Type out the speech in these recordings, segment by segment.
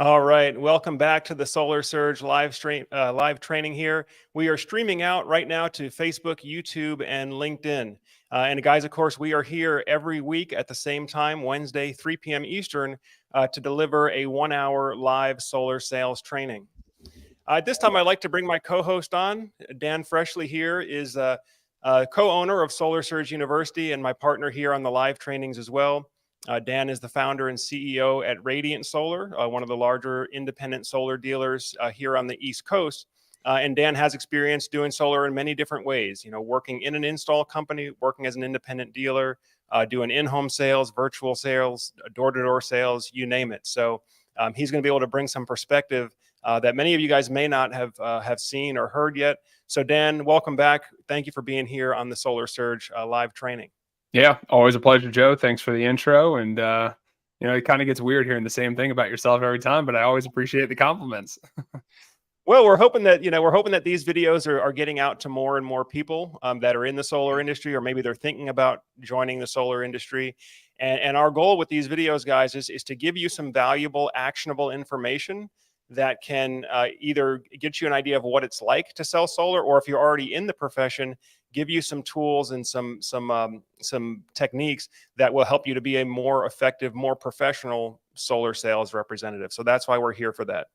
All right, welcome back to the Solar Surge live training here. We are streaming out right now to Facebook, YouTube, and LinkedIn. And guys, of course, we are here every week at the same time, Wednesday, 3 p.m. Eastern, to deliver a 1-hour live solar sales training. At this time, I'd like to bring my co-host on. Dan Freshley here is a co-owner of Solar Surge University and my partner here on the live trainings as well. Dan is the founder and CEO at Radiant Solar, one of the larger independent solar dealers here on the East Coast. And Dan has experience doing solar in many different ways, working in an install company, working as an independent dealer, doing in-home sales, virtual sales, door-to-door sales, you name it. So he's going to be able to bring some perspective that many of you guys may not have seen or heard yet. So Dan, welcome back. Thank you for being here on the Solar Surge live training. Yeah, always a pleasure, Joe. Thanks for the intro. And, it kind of gets weird hearing the same thing about yourself every time, but I always appreciate the compliments. Well, we're hoping that these videos are getting out to more and more people that are in the solar industry, or maybe they're thinking about joining the solar industry. And our goal with these videos, guys, is to give you some valuable, actionable information that can either get you an idea of what it's like to sell solar, or if you're already in the profession, give you some tools and some techniques that will help you to be a more effective, more professional solar sales representative. So that's why we're here for that.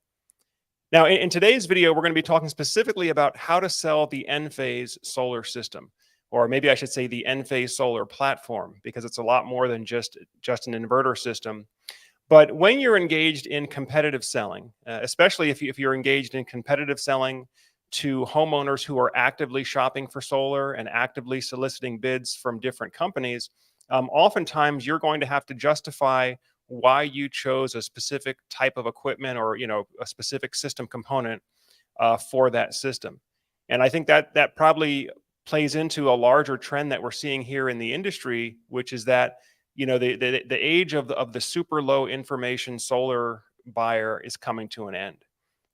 Now, in today's video, we're going to be talking specifically about how to sell the Enphase solar system, or maybe I should say the Enphase solar platform, because it's a lot more than just an inverter system. But when you're engaged in competitive selling, especially if you're engaged in competitive selling to homeowners who are actively shopping for solar and actively soliciting bids from different companies, oftentimes you're going to have to justify why you chose a specific type of equipment or a specific system component for that system. And I think that probably plays into a larger trend that we're seeing here in the industry, which is that the age of the super low information solar buyer is coming to an end.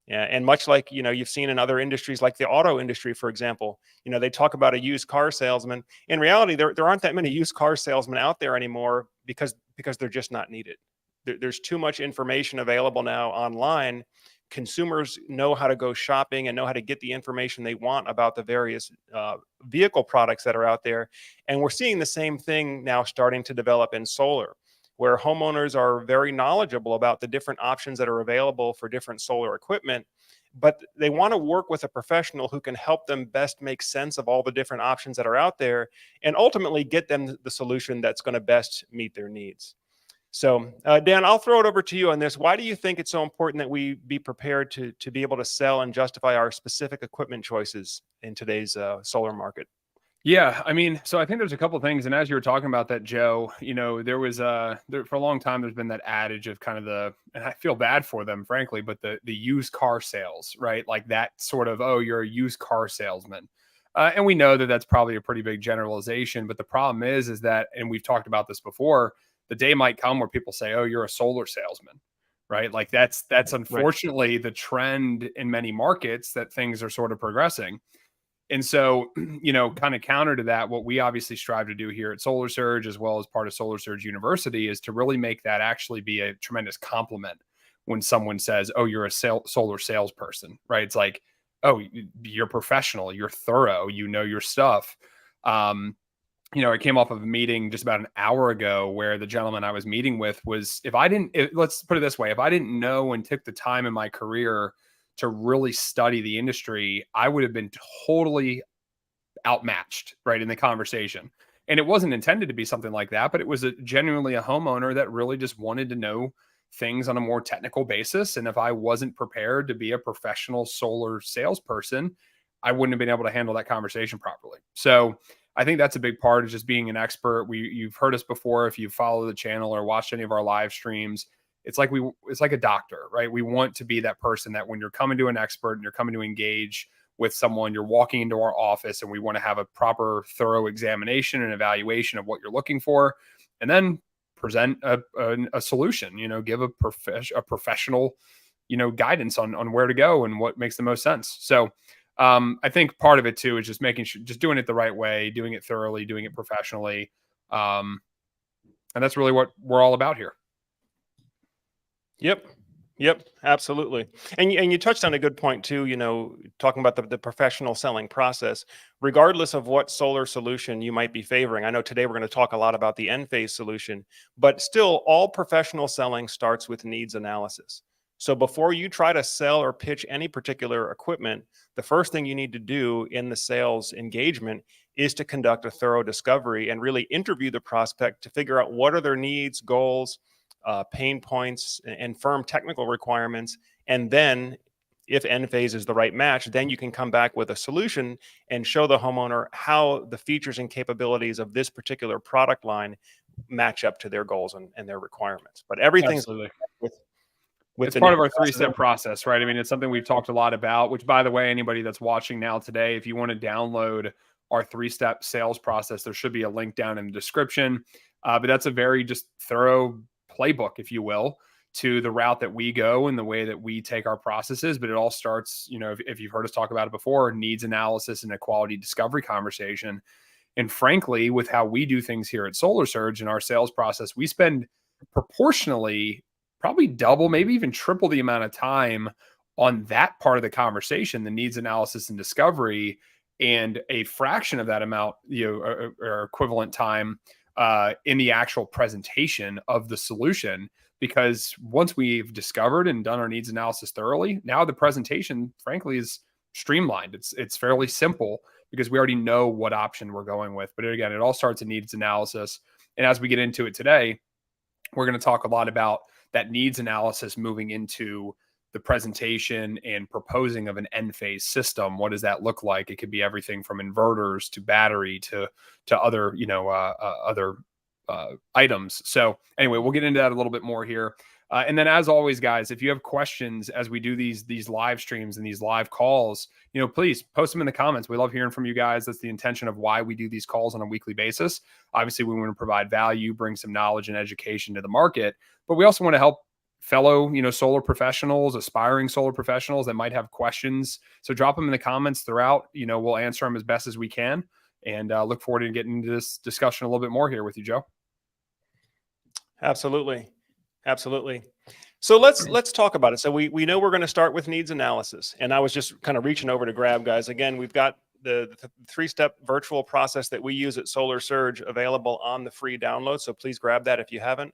Yeah, and much like you've seen in other industries, like the auto industry, for example, they talk about a used car salesman. In reality, there aren't that many used car salesmen out there anymore because they're just not needed. There's too much information available now online. Consumers know how to go shopping and know how to get the information they want about the various vehicle products that are out there. And we're seeing the same thing now starting to develop in solar, where homeowners are very knowledgeable about the different options that are available for different solar equipment, but they want to work with a professional who can help them best make sense of all the different options that are out there and ultimately get them the solution that's going to best meet their needs. So, Dan, I'll throw it over to you on this. Why do you think it's so important that we be prepared to be able to sell and justify our specific equipment choices in today's solar market? Yeah, I mean, so I think there's a couple of things. And as you were talking about that, Joe, there was for a long time, there's been that adage of kind of and I feel bad for them, frankly, but the used car sales, right? Like that sort of, oh, you're a used car salesman. And we know that that's probably a pretty big generalization. But the problem is that, and we've talked about this before, the day might come where people say, oh, you're a solar salesman, right? Like that's unfortunately the trend in many markets, that things are sort of progressing. And so, kind of counter to that, what we obviously strive to do here at Solar Surge, as well as part of Solar Surge University, is to really make that actually be a tremendous compliment when someone says, oh, you're a solar salesperson, right? It's like, oh, you're professional, you're thorough, you know your stuff. I came off of a meeting just about an hour ago where the gentleman I was meeting with was, let's put it this way, if I didn't know and took the time in my career to really study the industry, I would have been totally outmatched, right, in the conversation. And it wasn't intended to be something like that, but it was genuinely a homeowner that really just wanted to know things on a more technical basis. And if I wasn't prepared to be a professional solar salesperson, I wouldn't have been able to handle that conversation properly. So I think that's a big part of just being an expert. You've heard us before if you follow the channel or watched any of our live streams. It's like a doctor, right? We want to be that person that when you're coming to an expert and you're coming to engage with someone, you're walking into our office and we want to have a proper, thorough examination and evaluation of what you're looking for, and then present a solution. Give a professional, guidance on where to go and what makes the most sense. So I think part of it too is just making sure, just doing it the right way, doing it thoroughly, doing it professionally. And that's really what we're all about here. Yep. Yep, absolutely. And you touched on a good point too, talking about the professional selling process, regardless of what solar solution you might be favoring. I know today we're going to talk a lot about the Enphase solution, but still all professional selling starts with needs analysis. So before you try to sell or pitch any particular equipment, the first thing you need to do in the sales engagement is to conduct a thorough discovery and really interview the prospect to figure out what are their needs, goals, pain points, and firm technical requirements. And then, if Enphase is the right match, then you can come back with a solution and show the homeowner how the features and capabilities of this particular product line match up to their goals and their requirements. But everything's Absolutely. with It's the part of our process. 3-step process, right? I mean, it's something we've talked a lot about, which, by the way, anybody that's watching now today, if you want to download our 3-step sales process, there should be a link down in the description. But that's a very just thorough playbook, if you will, to the route that we go and the way that we take our processes. But it all starts, if you've heard us talk about it before, needs analysis and a quality discovery conversation. And frankly, with how we do things here at Solar Surge in our sales process, we spend proportionally probably double, maybe even triple the amount of time on that part of the conversation, the needs analysis and discovery, and a fraction of that amount, or equivalent time in the actual presentation of the solution. Because once we've discovered and done our needs analysis thoroughly, now the presentation, frankly, is streamlined. It's fairly simple because we already know what option we're going with. But again, it all starts in needs analysis. And as we get into it today, we're going to talk a lot about that needs analysis moving into the presentation and proposing of an Enphase system. What does that look like? It could be everything from inverters to battery to other other items. So anyway, we'll get into that a little bit more here. And then, as always, guys, if you have questions as we do these live streams and these live calls, please post them in the comments. We love hearing from you guys. That's the intention of why we do these calls on a weekly basis. Obviously, we want to provide value, bring some knowledge and education to the market, but we also want to help fellow, solar professionals, aspiring solar professionals that might have questions. So drop them in the comments throughout. We'll answer them as best as we can, and look forward to getting into this discussion a little bit more here with you, Joe. Absolutely. So let's talk about it. So we know we're going to start with needs analysis, and I was just kind of reaching over to grab, guys. Again, we've got the 3-step virtual process that we use at Solar Surge available on the free download. So please grab that if you haven't.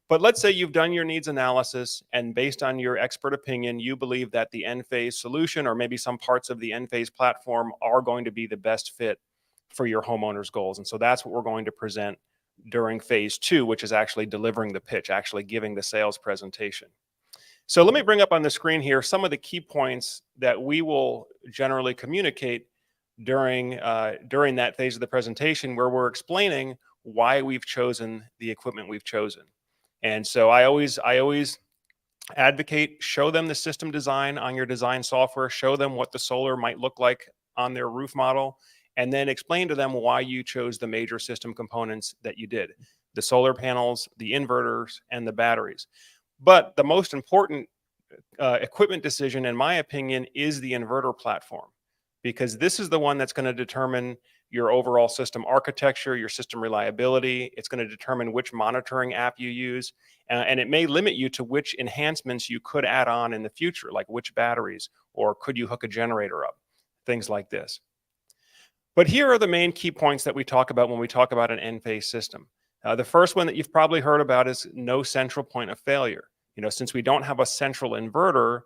But let's say you've done your needs analysis, and based on your expert opinion, you believe that the Enphase solution, or maybe some parts of the Enphase platform, are going to be the best fit for your homeowner's goals. And so that's what we're going to present during phase 2, which is actually delivering the pitch, actually giving the sales presentation. So let me bring up on the screen here some of the key points that we will generally communicate during that phase of the presentation, where we're explaining why we've chosen the equipment we've chosen. And so I always advocate, show them the system design on your design software, show them what the solar might look like on their roof model, and then explain to them why you chose the major system components that you did: the solar panels, the inverters, and the batteries. But the most important equipment decision, in my opinion, is the inverter platform, because this is the one that's going to determine your overall system architecture, your system reliability. It's going to determine which monitoring app you use, and it may limit you to which enhancements you could add on in the future, like which batteries, or could you hook a generator up, things like this. But here are the main key points that we talk about when we talk about an Enphase system. The first one that you've probably heard about is no central point of failure. Since we don't have a central inverter,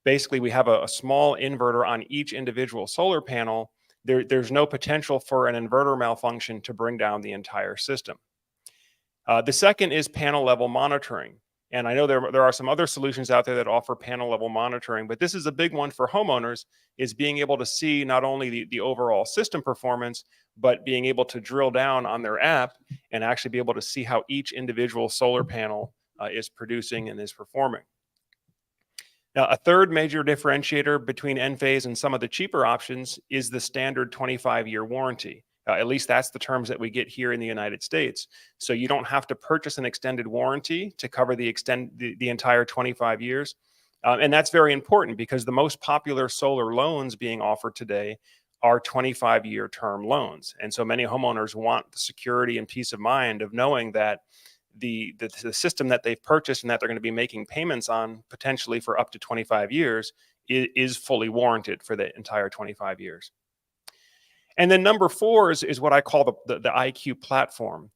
basically we have a small inverter on each individual solar panel. There's no potential for an inverter malfunction to bring down the entire system. The second is panel level monitoring. And I know there are some other solutions out there that offer panel level monitoring, but this is a big one for homeowners, is being able to see not only the overall system performance, but being able to drill down on their app and actually be able to see how each individual solar panel is producing and is performing. Now, a third major differentiator between Enphase and some of the cheaper options is the standard 25-year warranty. At least that's the terms that we get here in the United States. So you don't have to purchase an extended warranty to cover the entire 25 years. And that's very important, because the most popular solar loans being offered today are 25-year term loans. And so many homeowners want the security and peace of mind of knowing that the system that they've purchased and that they're going to be making payments on potentially for up to 25 years is fully warranted for the entire 25 years. And then number 4 is what I call the IQ platform.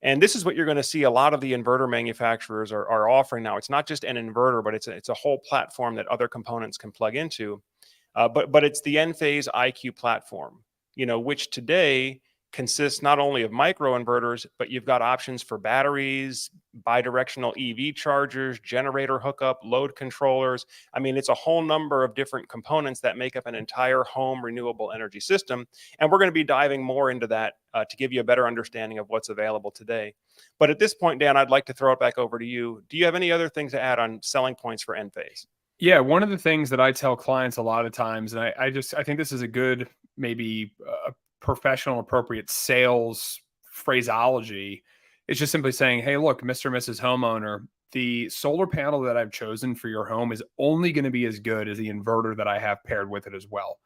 And this is what you're going to see a lot of the inverter manufacturers are offering now. It's not just an inverter, but it's a whole platform that other components can plug into. But it's the Enphase IQ platform, which today consists not only of micro-inverters, but you've got options for batteries, bi-directional EV chargers, generator hookup, load controllers. I mean, it's a whole number of different components that make up an entire home renewable energy system. And we're going to be diving more into that to give you a better understanding of what's available today. But at this point, Dan, I'd like to throw it back over to you. Do you have any other things to add on selling points for Enphase? Yeah, one of the things that I tell clients a lot of times, and I think this is a good, maybe professional appropriate sales phraseology, is just simply saying, hey, look, Mr. and Mrs. Homeowner, the solar panel that I've chosen for your home is only going to be as good as the inverter that I have paired with it as well.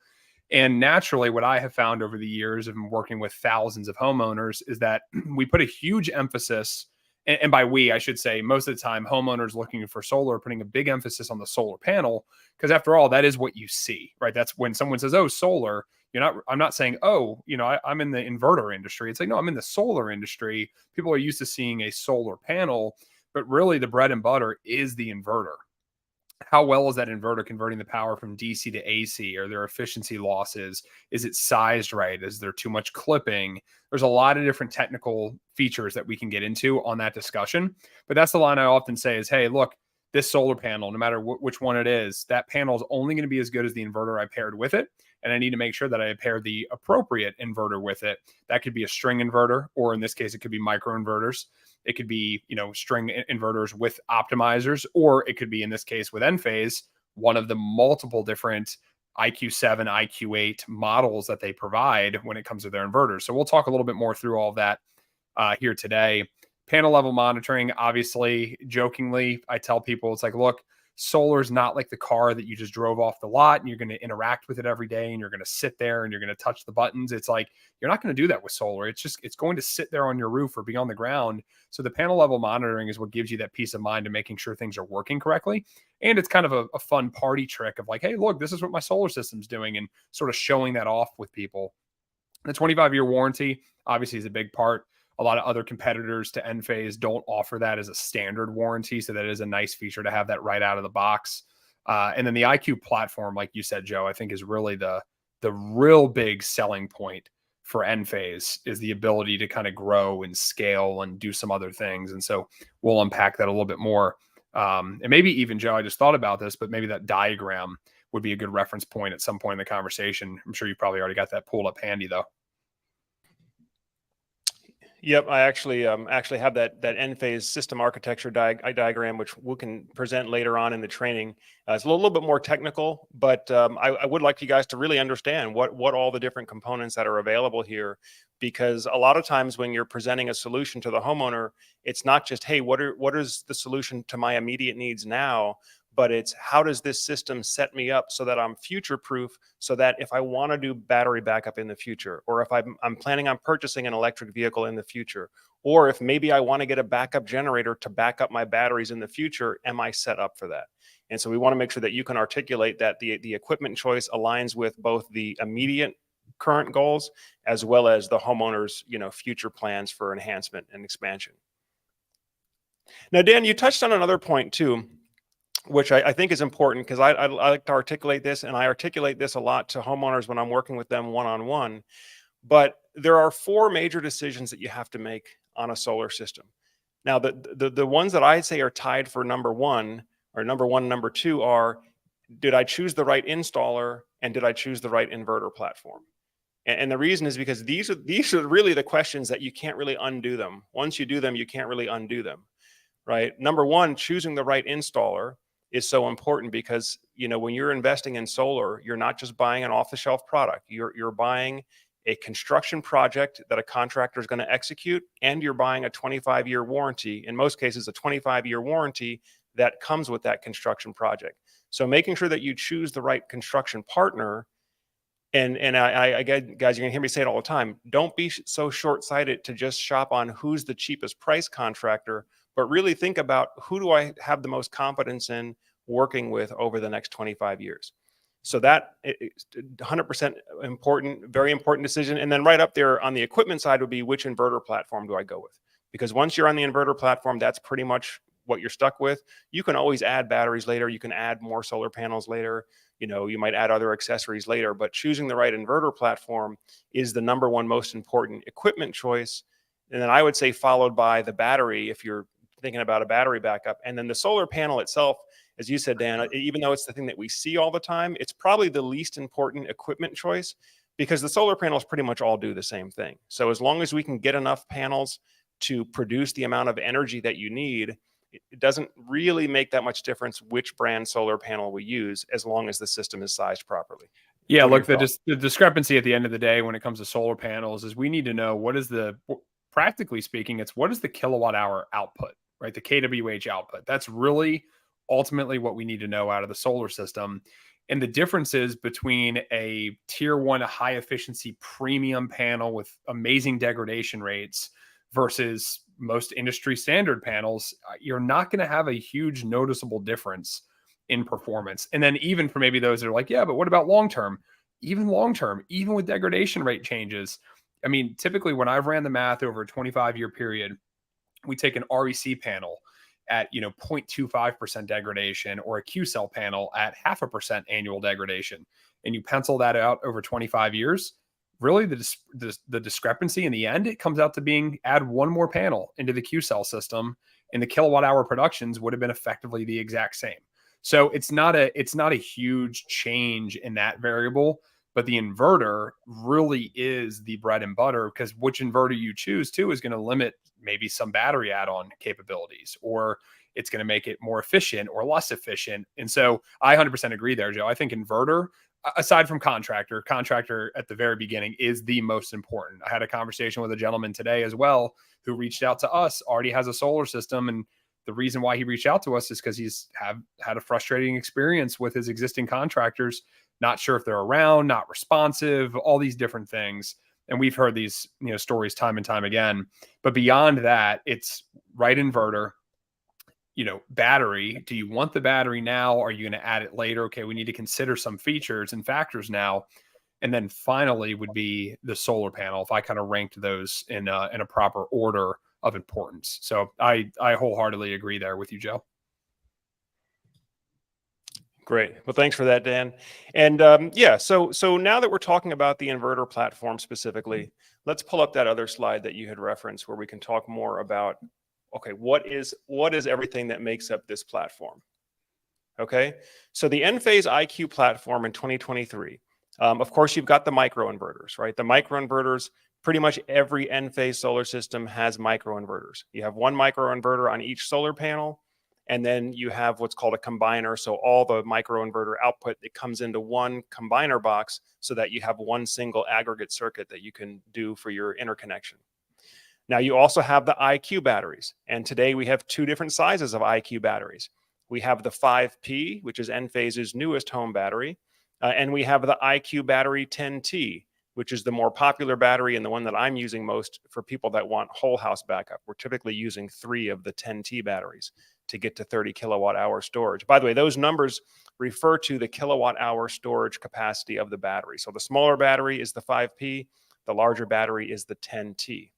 And naturally, what I have found over the years of working with thousands of homeowners is that we put a huge emphasis, and by we, I should say, most of the time, homeowners looking for solar, putting a big emphasis on the solar panel, because after all, that is what you see, right? That's when someone says, oh, solar, I'm not saying, oh, I'm in the inverter industry. It's like, no, I'm in the solar industry. People are used to seeing a solar panel, but really the bread and butter is the inverter. How well is that inverter converting the power from DC to AC? Are there efficiency losses? Is it sized right? Is there too much clipping? There's a lot of different technical features that we can get into on that discussion. But that's the line I often say is, hey, look, this solar panel, no matter which one it is, that panel is only going to be as good as the inverter I paired with it. And I need to make sure that I pair the appropriate inverter with it. That could be a string inverter, or in this case, it could be micro-inverters. It could be, string inverters with optimizers, or it could be, in this case with Enphase, one of the multiple different IQ7, IQ8 models that they provide when it comes to their inverters. So we'll talk a little bit more through all of that here today. Panel level monitoring, obviously, jokingly, I tell people, it's like, look, solar is not like the car that you just drove off the lot and you're going to interact with it every day and you're going to sit there and you're going to touch the buttons. It's like, you're not going to do that with solar. It's going to sit there on your roof or be on the ground. So the panel level monitoring is what gives you that peace of mind of making sure things are working correctly. And it's kind of a fun party trick of like, hey, look, this is what my solar system's doing, and sort of showing that off with people. The 25-year warranty obviously is a big part. A lot of other competitors to Enphase don't offer that as a standard warranty. So that is a nice feature to have that right out of the box. And then the IQ platform, like you said, Joe, I think is really the real big selling point for Enphase, is the ability to kind of grow and scale and do some other things. And so we'll unpack that a little bit more. And maybe even, Joe, I just thought about this, but maybe that diagram would be a good reference point at some point in the conversation. I'm sure you probably already got that pulled up handy though. Yep, I actually have that Enphase system architecture diagram, which we can present later on in the training. It's a little bit more technical, but I would like you guys to really understand what all the different components that are available here, because a lot of times when you're presenting a solution to the homeowner, it's not just, hey, what is the solution to my immediate needs now? But it's, how does this system set me up so that I'm future proof, so that if I want to do battery backup in the future, or if I'm planning on purchasing an electric vehicle in the future, or if maybe I want to get a backup generator to back up my batteries in the future, am I set up for that? And so we want to make sure that you can articulate that the equipment choice aligns with both the immediate current goals as well as the homeowner's future plans for enhancement and expansion. Now, Dan, you touched on another point too, which I think is important, because I like to articulate this, and I articulate this a lot to homeowners when I'm working with them one-on-one. But there are 4 major decisions that you have to make on a solar system. Now, the ones that I say are tied for number one, and number 2 are, did I choose the right installer, and did I choose the right inverter platform? And the reason is because these are really the questions that you can't really undo them. Once you do them, you can't really undo them, right? Number 1, choosing the right installer is so important, because when you're investing in solar, you're not just buying an off-the-shelf product. You're buying a construction project that a contractor is going to execute, and you're buying a 25-year warranty. In most cases, a 25-year warranty that comes with that construction project. So making sure that you choose the right construction partner And guys, you're gonna hear me say it all the time. Don't be so short-sighted to just shop on who's the cheapest price contractor, but really think about who do I have the most confidence in working with over the next 25 years. So that is 100% important, very important decision. And then right up there on the equipment side would be which inverter platform do I go with? Because once you're on the inverter platform, that's pretty much what you're stuck with. You can always add batteries later. You can add more solar panels later. You might add other accessories later, but choosing the right inverter platform is the number one most important equipment choice. And then I would say followed by the battery if you're thinking about a battery backup. And then the solar panel itself, as you said, Dan, even though it's the thing that we see all the time, it's probably the least important equipment choice because the solar panels pretty much all do the same thing. So as long as we can get enough panels to produce the amount of energy that you need, it doesn't really make that much difference which brand solar panel we use as long as the system is sized properly. Yeah, What are look, your thoughts? the discrepancy at the end of the day when it comes to solar panels is we need to know what is practically speaking, it's what is the kilowatt hour output, right? The kWh output. That's really ultimately what we need to know out of the solar system. And the differences between a tier one high efficiency premium panel with amazing degradation rates versus most industry standard panels, you're not going to have a huge noticeable difference in performance. And then even for maybe those that are like, yeah, but what about long term? Even long term, even with degradation rate changes, I mean, typically when I've ran the math over a 25-year period, we take an REC panel at 0.25% degradation or a QCell panel at 0.5% annual degradation, and you pencil that out over 25 years. Really, the discrepancy in the end, it comes out to being add one more panel into the QCell system, and the kilowatt hour productions would have been effectively the exact same. So it's not a huge change in that variable, but the inverter really is the bread and butter because which inverter you choose too is going to limit maybe some battery add-on capabilities, or it's going to make it more efficient or less efficient. And so I 100% agree there, Joe. I think inverter, aside from contractor at the very beginning is the most important. I had a conversation with a gentleman today as well who reached out to us, already has a solar system. And the reason why he reached out to us is because he's had a frustrating experience with his existing contractors, not sure if they're around, not responsive, all these different things. And we've heard these stories time and time again. But beyond that, it's right inverter, battery. Do you want the battery now? Are you going to add it later? Okay, we need to consider some features and factors now. And then finally would be the solar panel, if I kind of ranked those in a proper order of importance. So I wholeheartedly agree there with you, Joe. Great. Well, thanks for that, Dan. And yeah, so now that we're talking about the inverter platform specifically, let's pull up that other slide that you had referenced where we can talk more about, okay, what is everything that makes up this platform? Okay, so the Enphase IQ platform in 2023, of course, you've got the micro-inverters, right? The micro-inverters, pretty much every Enphase solar system has micro-inverters. You have one micro-inverter on each solar panel, and then you have what's called a combiner. So all the microinverter output, it comes into one combiner box so that you have one single aggregate circuit that you can do for your interconnection. Now you also have the IQ batteries. And today we have two different sizes of IQ batteries. We have the 5P, which is Enphase's newest home battery. And we have the IQ battery 10T, which is the more popular battery and the one that I'm using most for people that want whole house backup. We're typically using 3 of the 10T batteries to get to 30 kilowatt hour storage. By the way, those numbers refer to the kilowatt hour storage capacity of the battery. So the smaller battery is the 5P, the larger battery is the 10T.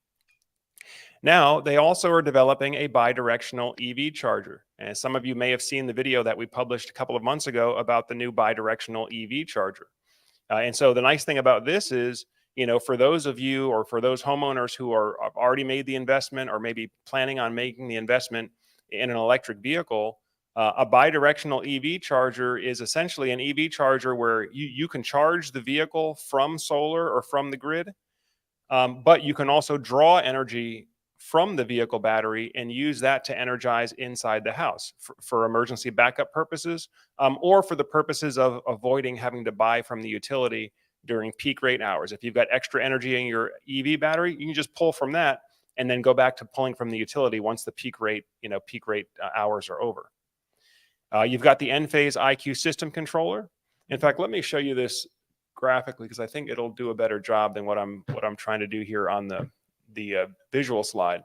Now, they also are developing a bi-directional EV charger. And some of you may have seen the video that we published a couple of months ago about the new bi-directional EV charger. And so the nice thing about this is, for those of you or for those homeowners who have already made the investment or maybe planning on making the investment in an electric vehicle, a bi-directional EV charger is essentially an EV charger where you can charge the vehicle from solar or from the grid, but you can also draw energy from the vehicle battery and use that to energize inside the house for emergency backup purposes, or for the purposes of avoiding having to buy from the utility during peak rate hours. If you've got extra energy in your EV battery, you can just pull from that and then go back to pulling from the utility once the peak rate hours are over. You've got the Enphase IQ system controller. In fact, let me show you this graphically because I think it'll do a better job than what I'm trying to do here on the visual slide.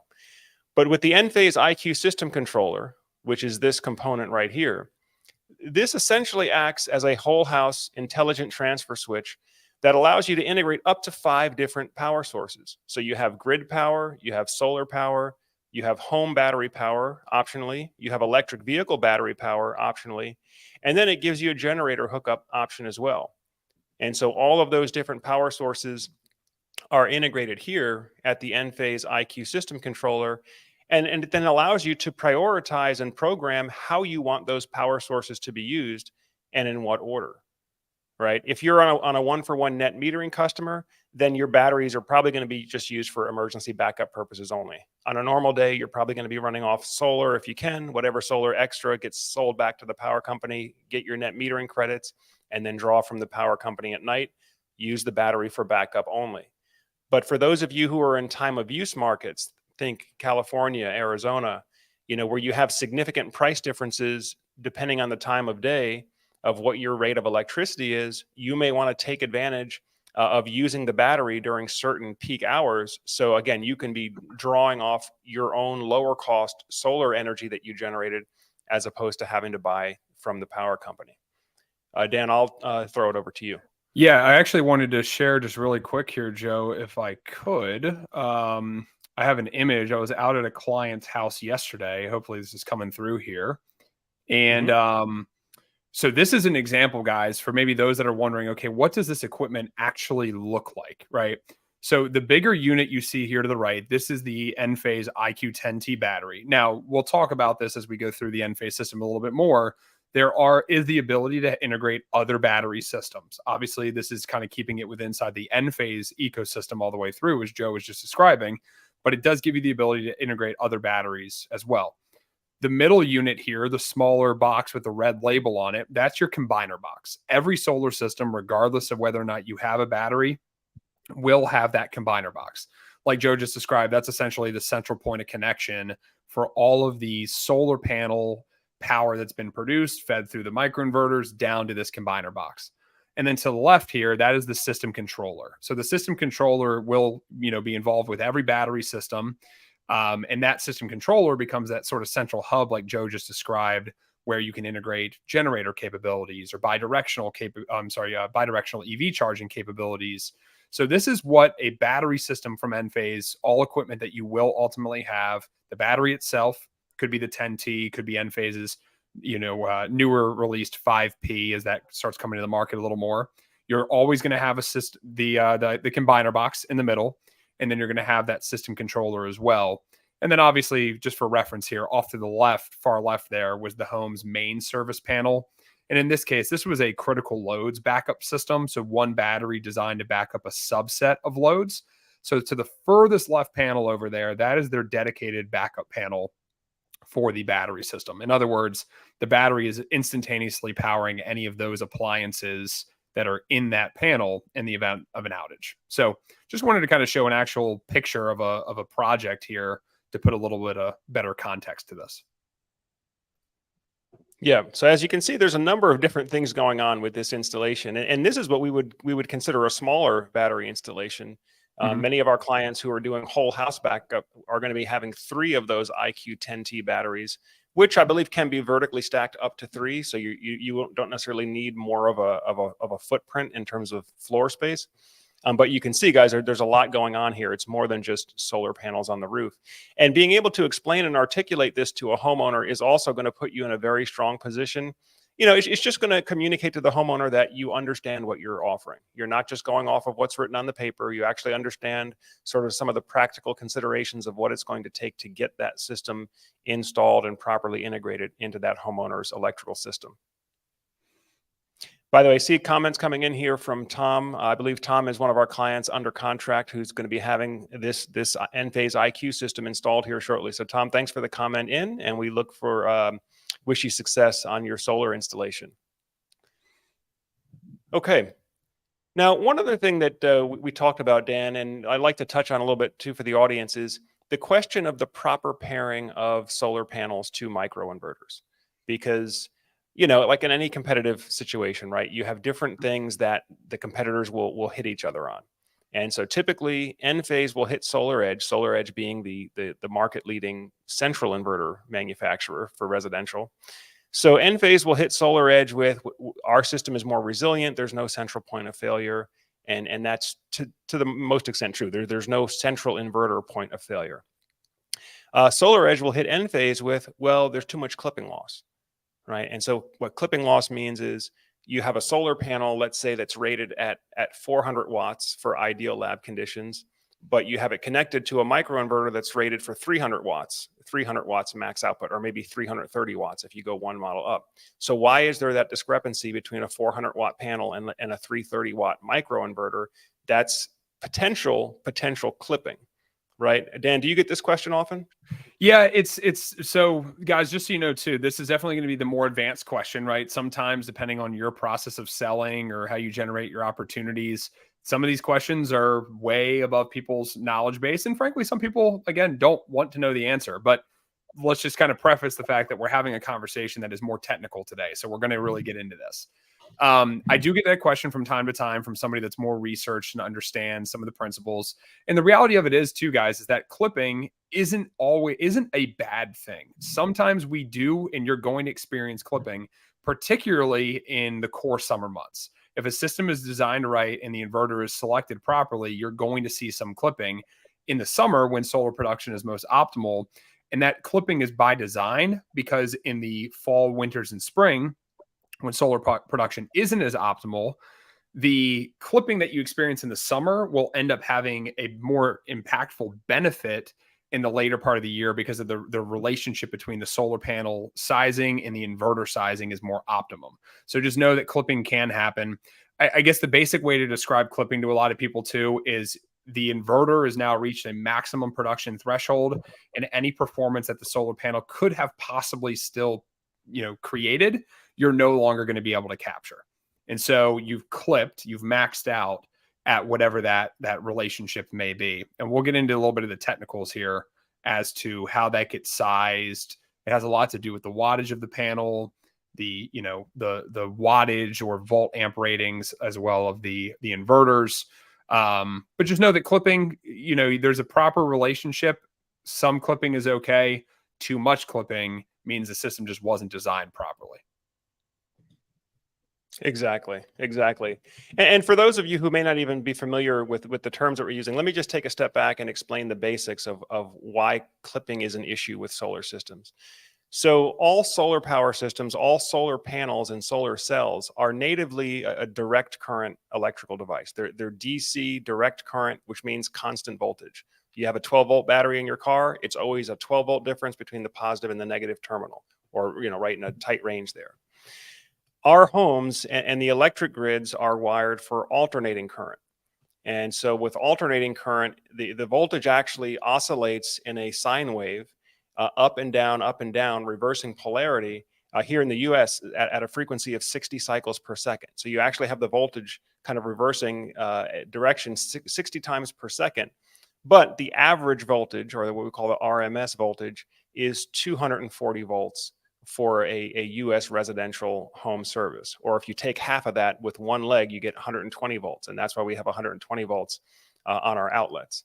But with the Enphase IQ system controller, which is this component right here, this essentially acts as a whole house intelligent transfer switch that allows you to integrate up to 5 different power sources. So you have grid power, you have solar power, you have home battery power optionally, you have electric vehicle battery power optionally, and then it gives you a generator hookup option as well. And so all of those different power sources are integrated here at the Enphase IQ system controller. And it then allows you to prioritize and program how you want those power sources to be used and in what order, right? If you're on a one-for-one net metering customer, then your batteries are probably going to be just used for emergency backup purposes only. On a normal day, you're probably going to be running off solar if you can. Whatever solar extra gets sold back to the power company, get your net metering credits, and then draw from the power company at night. Use the battery for backup only. But for those of you who are in time of use markets, think California, Arizona, where you have significant price differences depending on the time of day of what your rate of electricity is, you may want to take advantage of using the battery during certain peak hours. So again, you can be drawing off your own lower cost solar energy that you generated as opposed to having to buy from the power company. Dan, I'll throw it over to you. Yeah, I actually wanted to share just really quick here, Joe, if I could. I have an image. I was out at a client's house yesterday. Hopefully this is coming through here. And so this is an example, guys, for maybe those that are wondering, okay, what does this equipment actually look like, right? So the bigger unit you see here to the right, this is the Enphase IQ 10T battery. Now, we'll talk about this as we go through the Enphase system a little bit more. There is the ability to integrate other battery systems. Obviously, this is kind of keeping it within inside the Enphase ecosystem all the way through, as Joe was just describing, but it does give you the ability to integrate other batteries as well. The middle unit here, the smaller box with the red label on it, that's your combiner box. Every solar system, regardless of whether or not you have a battery, will have that combiner box. Like Joe just described, that's essentially the central point of connection for all of the solar panel power that's been produced, fed through the micro-inverters down to this combiner box. And then to the left here, that is the system controller. So the system controller will, be involved with every battery system. And that system controller becomes that sort of central hub, like Joe just described, where you can integrate generator capabilities or bi-directional EV charging capabilities. So this is what a battery system from Enphase, all equipment that you will ultimately have. The battery itself could be the 10T, could be Enphase's, newer released 5P as that starts coming to the market a little more. You're always going to have the combiner box in the middle, and then you're going to have that system controller as well. And then obviously, just for reference here, off to the left, far left there was the home's main service panel. And in this case, this was a critical loads backup system. So one battery designed to back up a subset of loads. So to the furthest left panel over there, that is their dedicated backup panel for the battery system. In other words, the battery is instantaneously powering any of those appliances that are in that panel in the event of an outage. So just wanted to kind of show an actual picture of a project here to put a little bit of better context to this. Yeah. So as you can see, there's a number of different things going on with this installation. And this is what we would consider a smaller battery installation. Many of our clients who are doing whole house backup are going to be having 3 of those IQ 10T batteries, which I believe can be vertically stacked up to 3. So you don't necessarily need more of a footprint in terms of floor space. But you can see, guys, there's a lot going on here. It's more than just solar panels on the roof. And being able to explain and articulate this to a homeowner is also going to put you in a very strong position. It's just going to communicate to the homeowner that you understand what you're offering. You're not just going off of what's written on the paper. You actually understand sort of some of the practical considerations of what it's going to take to get that system installed and properly integrated into that homeowner's electrical system. By the way, I see comments coming in here from Tom. I believe Tom is one of our clients under contract who's going to be having this Enphase IQ system installed here shortly. So Tom, thanks for the comment in, and we look for wish you success on your solar installation. Okay. Now, one other thing that we talked about, Dan, and I'd like to touch on a little bit too for the audience, is the question of the proper pairing of solar panels to microinverters. Because like in any competitive situation, right? You have different things that the competitors will hit each other on. And so typically Enphase will hit Solar Edge being the market leading central inverter manufacturer for residential. So Enphase will hit Solar Edge with our system is more resilient. There's no central point of failure. And that's to the most extent true. There's no central inverter point of failure. Solar Edge will hit Enphase with, well, there's too much clipping loss, right? And so what clipping loss means is you have a solar panel, let's say that's rated at 400 watts for ideal lab conditions, but you have it connected to a microinverter that's rated for 300 watts max output, or maybe 330 watts if you go one model up. So why is there that discrepancy between a 400 watt panel and a 330 watt microinverter? That's potential clipping, right? Dan, do you get this question often? Yeah, it's so guys, just so you know too, this is definitely going to be the more advanced question, right? Sometimes depending on your process of selling or how you generate your opportunities, some of these questions are way above people's knowledge base. And frankly, some people, again, don't want to know the answer. But let's just kind of preface the fact that we're having a conversation that is more technical today. So we're going to really get into this. I do get that question from time to time from somebody that's more researched and understands some of the principles. And the reality of it is too, guys, is that clipping isn't a bad thing. Sometimes we do, and you're going to experience clipping, particularly in the core summer months. If a system is designed right and the inverter is selected properly, you're going to see some clipping in the summer when solar production is most optimal. And that clipping is by design, because in the fall, winters, and spring, when solar production isn't as optimal, the clipping that you experience in the summer will end up having a more impactful benefit in the later part of the year, because of the relationship between the solar panel sizing and the inverter sizing is more optimum. So just know that clipping can happen. I guess the basic way to describe clipping to a lot of people too is the inverter has now reached a maximum production threshold, and any performance that the solar panel could have possibly still, created, you're no longer going to be able to capture. And so you've maxed out at whatever that relationship may be. And we'll get into a little bit of the technicals here as to how that gets sized. It has a lot to do with the wattage of the panel, the wattage or volt amp ratings, as well of the inverters. But just know that clipping, there's a proper relationship. Some clipping is okay. Too much clipping means the system just wasn't designed properly. Exactly. And for those of you who may not even be familiar with the terms that we're using, let me just take a step back and explain the basics of why clipping is an issue with solar systems. So all solar power systems, all solar panels and solar cells are natively a direct current electrical device. They're DC direct current, which means constant voltage. If you have a 12-volt battery in your car, it's always a 12-volt difference between the positive and the negative terminal, or right in a tight range there. Our homes and the electric grids are wired for alternating current. And so with alternating current, the voltage actually oscillates in a sine wave, up and down, reversing polarity here in the US at a frequency of 60 cycles per second. So you actually have the voltage kind of reversing direction 60 times per second. But the average voltage, or what we call the RMS voltage, is 240 volts for a US residential home service. Or if you take half of that with one leg, you get 120 volts. And that's why we have 120 volts on our outlets.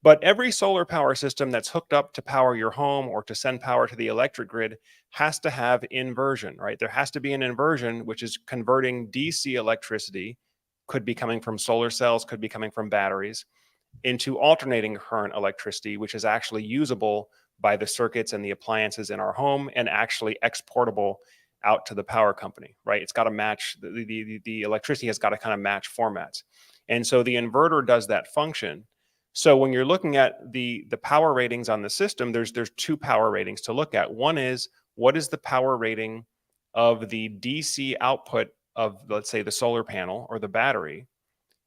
But every solar power system that's hooked up to power your home or to send power to the electric grid has to have inversion, right? There has to be an inversion, which is converting DC electricity, could be coming from solar cells, could be coming from batteries, into alternating current electricity, which is actually usable by the circuits and the appliances in our home and actually exportable out to the power company, right? It's got to match, the electricity has got to kind of match formats. And so the inverter does that function. So when you're looking at the power ratings on the system, there's two power ratings to look at. One is, what is the power rating of the DC output of, let's say, the solar panel or the battery?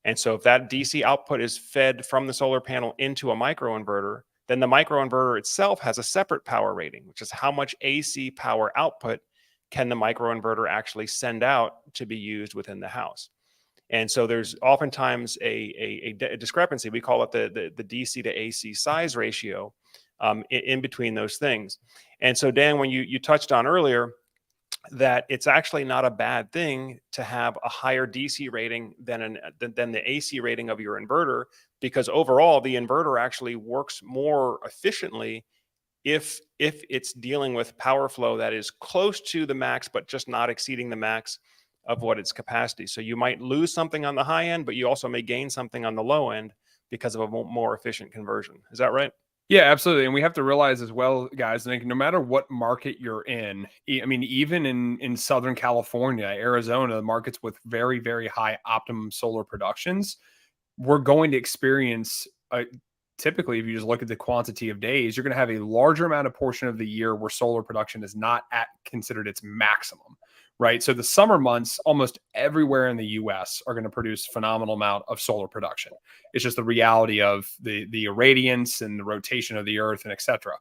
And so if that DC output is fed from the solar panel into a microinverter, then the microinverter itself has a separate power rating, which is how much AC power output can the microinverter actually send out to be used within the house. And so there's oftentimes a discrepancy. We call it the DC to AC size ratio in between those things. And so Dan, when you touched on earlier, that it's actually not a bad thing to have a higher DC rating than the AC rating of your inverter, because overall the inverter actually works more efficiently if it's dealing with power flow that is close to the max but just not exceeding the max of what its capacity. So you might lose something on the high end, but you also may gain something on the low end because of a more efficient conversion. Is that right? Yeah, absolutely. And we have to realize as well, guys, I think no matter what market you're in, I mean, even in Southern California, Arizona, the markets with very, very high optimum solar productions, we're going to experience typically, if you just look at the quantity of days, you're going to have a larger amount of portion of the year where solar production is not at considered its maximum, right? So the summer months, almost everywhere in the US are going to produce phenomenal amount of solar production. It's just the reality of the irradiance and the rotation of the earth and etc.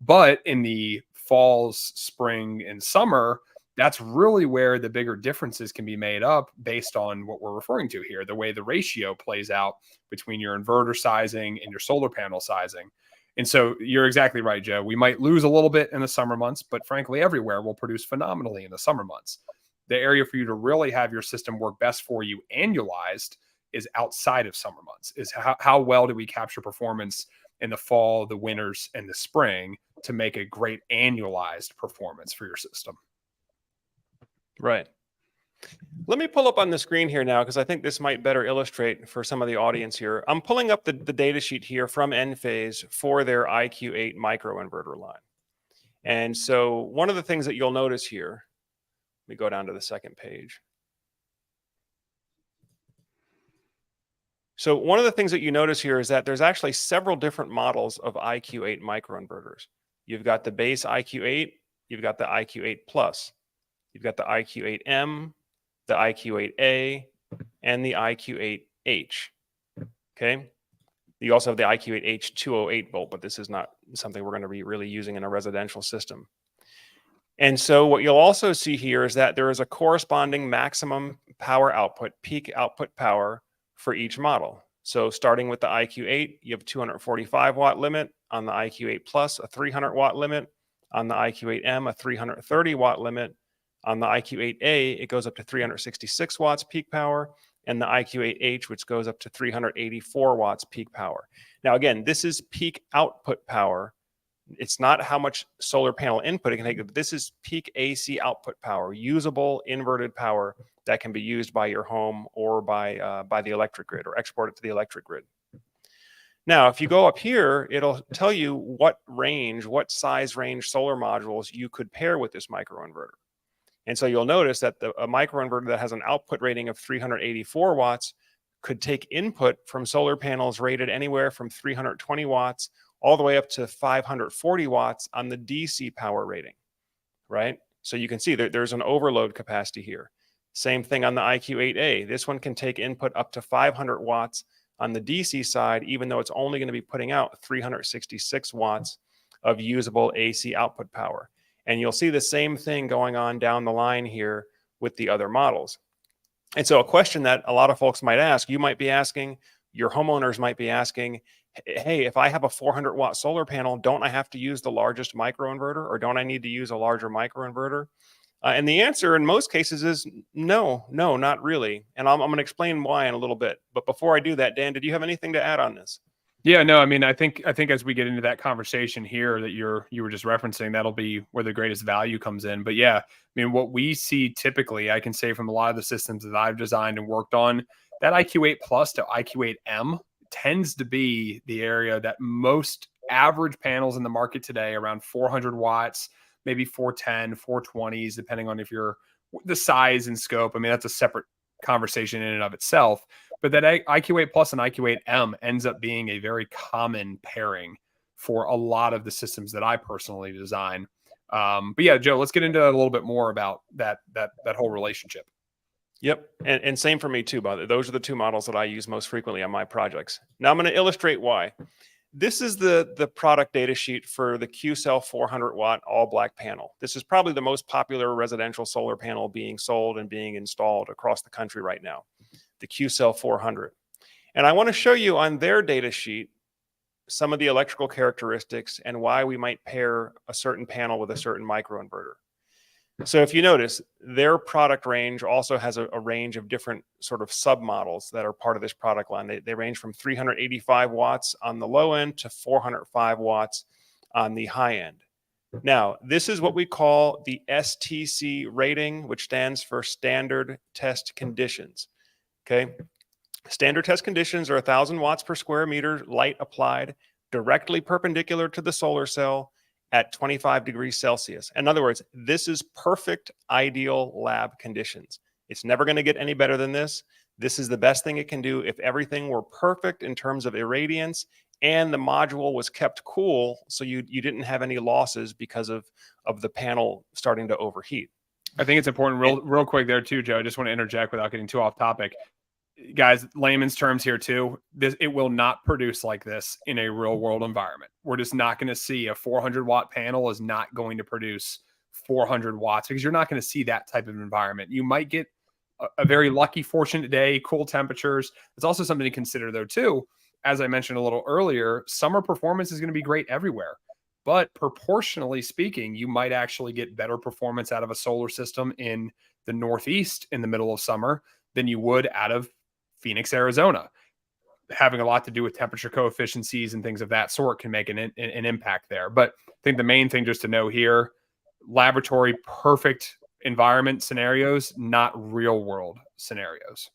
But in the falls, spring, and summer, that's really where the bigger differences can be made up based on what we're referring to here, the way the ratio plays out between your inverter sizing and your solar panel sizing. And so you're exactly right, Joe. We might lose a little bit in the summer months, but frankly, everywhere will produce phenomenally in the summer months. The area for you to really have your system work best for you annualized is outside of summer months, is how well do we capture performance in the fall, the winters, and the spring to make a great annualized performance for your system. Right. Let me pull up on the screen here now, because I think this might better illustrate for some of the audience here. I'm pulling up the data sheet here from Enphase for their IQ8 microinverter line. And so one of the things that you'll notice here, let me go down to the second page. So one of the things that you notice here is that there's actually several different models of IQ8 microinverters. You've got the base IQ8, you've got the IQ8 Plus, you've got the IQ8M, the IQ8A, and the IQ8H. Okay. You also have the IQ8H 208 volt, but this is not something we're going to be really using in a residential system. And so what you'll also see here is that there is a corresponding maximum power output, peak output power for each model. So starting with the IQ8, you have 245 watt limit. On the IQ8 Plus, a 300 watt limit. On the IQ8M, a 330 watt limit. On the IQ8A, it goes up to 366 watts peak power, and the IQ8H, which goes up to 384 watts peak power. Now, again, this is peak output power. It's not how much solar panel input it can take, but this is peak AC output power, usable inverted power that can be used by your home or by the electric grid, or export it to the electric grid. Now, if you go up here, it'll tell you what range, what size range solar modules you could pair with this microinverter. And so you'll notice that a microinverter that has an output rating of 384 watts could take input from solar panels rated anywhere from 320 watts all the way up to 540 watts on the DC power rating, right? So you can see that there's an overload capacity here. Same thing on the IQ8A. This one can take input up to 500 watts on the DC side, even though it's only going to be putting out 366 watts of usable AC output power. And you'll see the same thing going on down the line here with the other models. And so a question that a lot of folks might ask, you might be asking, your homeowners might be asking, hey, if I have a 400 watt solar panel, don't I have to use the largest microinverter, or don't I need to use a larger microinverter? And the answer in most cases is no, not really. And I'm going to explain why in a little bit. But before I do that, Dan, did you have anything to add on this? Yeah, no, I mean, I think as we get into that conversation here that you were just referencing, that'll be where the greatest value comes in. But yeah, I mean, what we see typically, I can say from a lot of the systems that I've designed and worked on, that IQ8 Plus to IQ8M tends to be the area that most average panels in the market today, around 400 watts, maybe 410, 420s, depending on if you're the size and scope. I mean, that's a separate conversation in and of itself. But that IQ8 Plus and IQ8M ends up being a very common pairing for a lot of the systems that I personally design. But yeah, Joe, let's get into a little bit more about that whole relationship. Yep. And same for me too, by the way. Those are the two models that I use most frequently on my projects. Now I'm going to illustrate why. This is the product data sheet for the QCell 400 watt all black panel. This is probably the most popular residential solar panel being sold and being installed across the country right now, the QCell 400. And I want to show you on their data sheet some of the electrical characteristics and why we might pair a certain panel with a certain microinverter. So if you notice, their product range also has a range of different sort of submodels that are part of this product line. They range from 385 watts on the low end to 405 watts on the high end. Now, this is what we call the STC rating, which stands for standard test conditions. Okay. Standard test conditions are 1,000 watts per square meter light applied directly perpendicular to the solar cell at 25 degrees Celsius. In other words, this is perfect, ideal lab conditions. It's never going to get any better than this. This is the best thing it can do if everything were perfect in terms of irradiance and the module was kept cool, so you didn't have any losses because of the panel starting to overheat. I think it's important real quick there too, Joe. I just want to interject without getting too off topic. Guys, layman's terms here too. It will not produce like this in a real world environment. We're just not going to see a 400 watt panel is not going to produce 400 watts because you're not going to see that type of environment. You might get a very lucky, fortunate day, cool temperatures. It's also something to consider though too. As I mentioned a little earlier, summer performance is going to be great everywhere. But proportionally speaking, you might actually get better performance out of a solar system in the Northeast in the middle of summer than you would out of Phoenix, Arizona. Having a lot to do with temperature coefficients and things of that sort can make an impact there. But I think the main thing just to know here, laboratory perfect environment scenarios, not real world scenarios.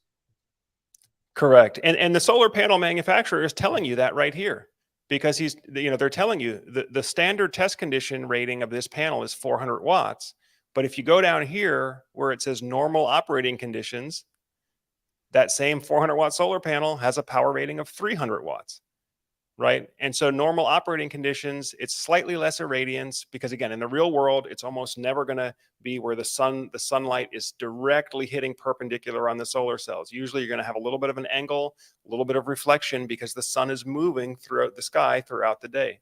Correct. And the solar panel manufacturer is telling you that right here, because they're telling you the standard test condition rating of this panel is 400 watts. But if you go down here where it says normal operating conditions, that same 400 watt solar panel has a power rating of 300 watts, right? And so normal operating conditions, it's slightly less irradiance because again, in the real world, it's almost never going to be where the sunlight is directly hitting perpendicular on the solar cells. Usually you're going to have a little bit of an angle, a little bit of reflection because the sun is moving throughout the sky throughout the day.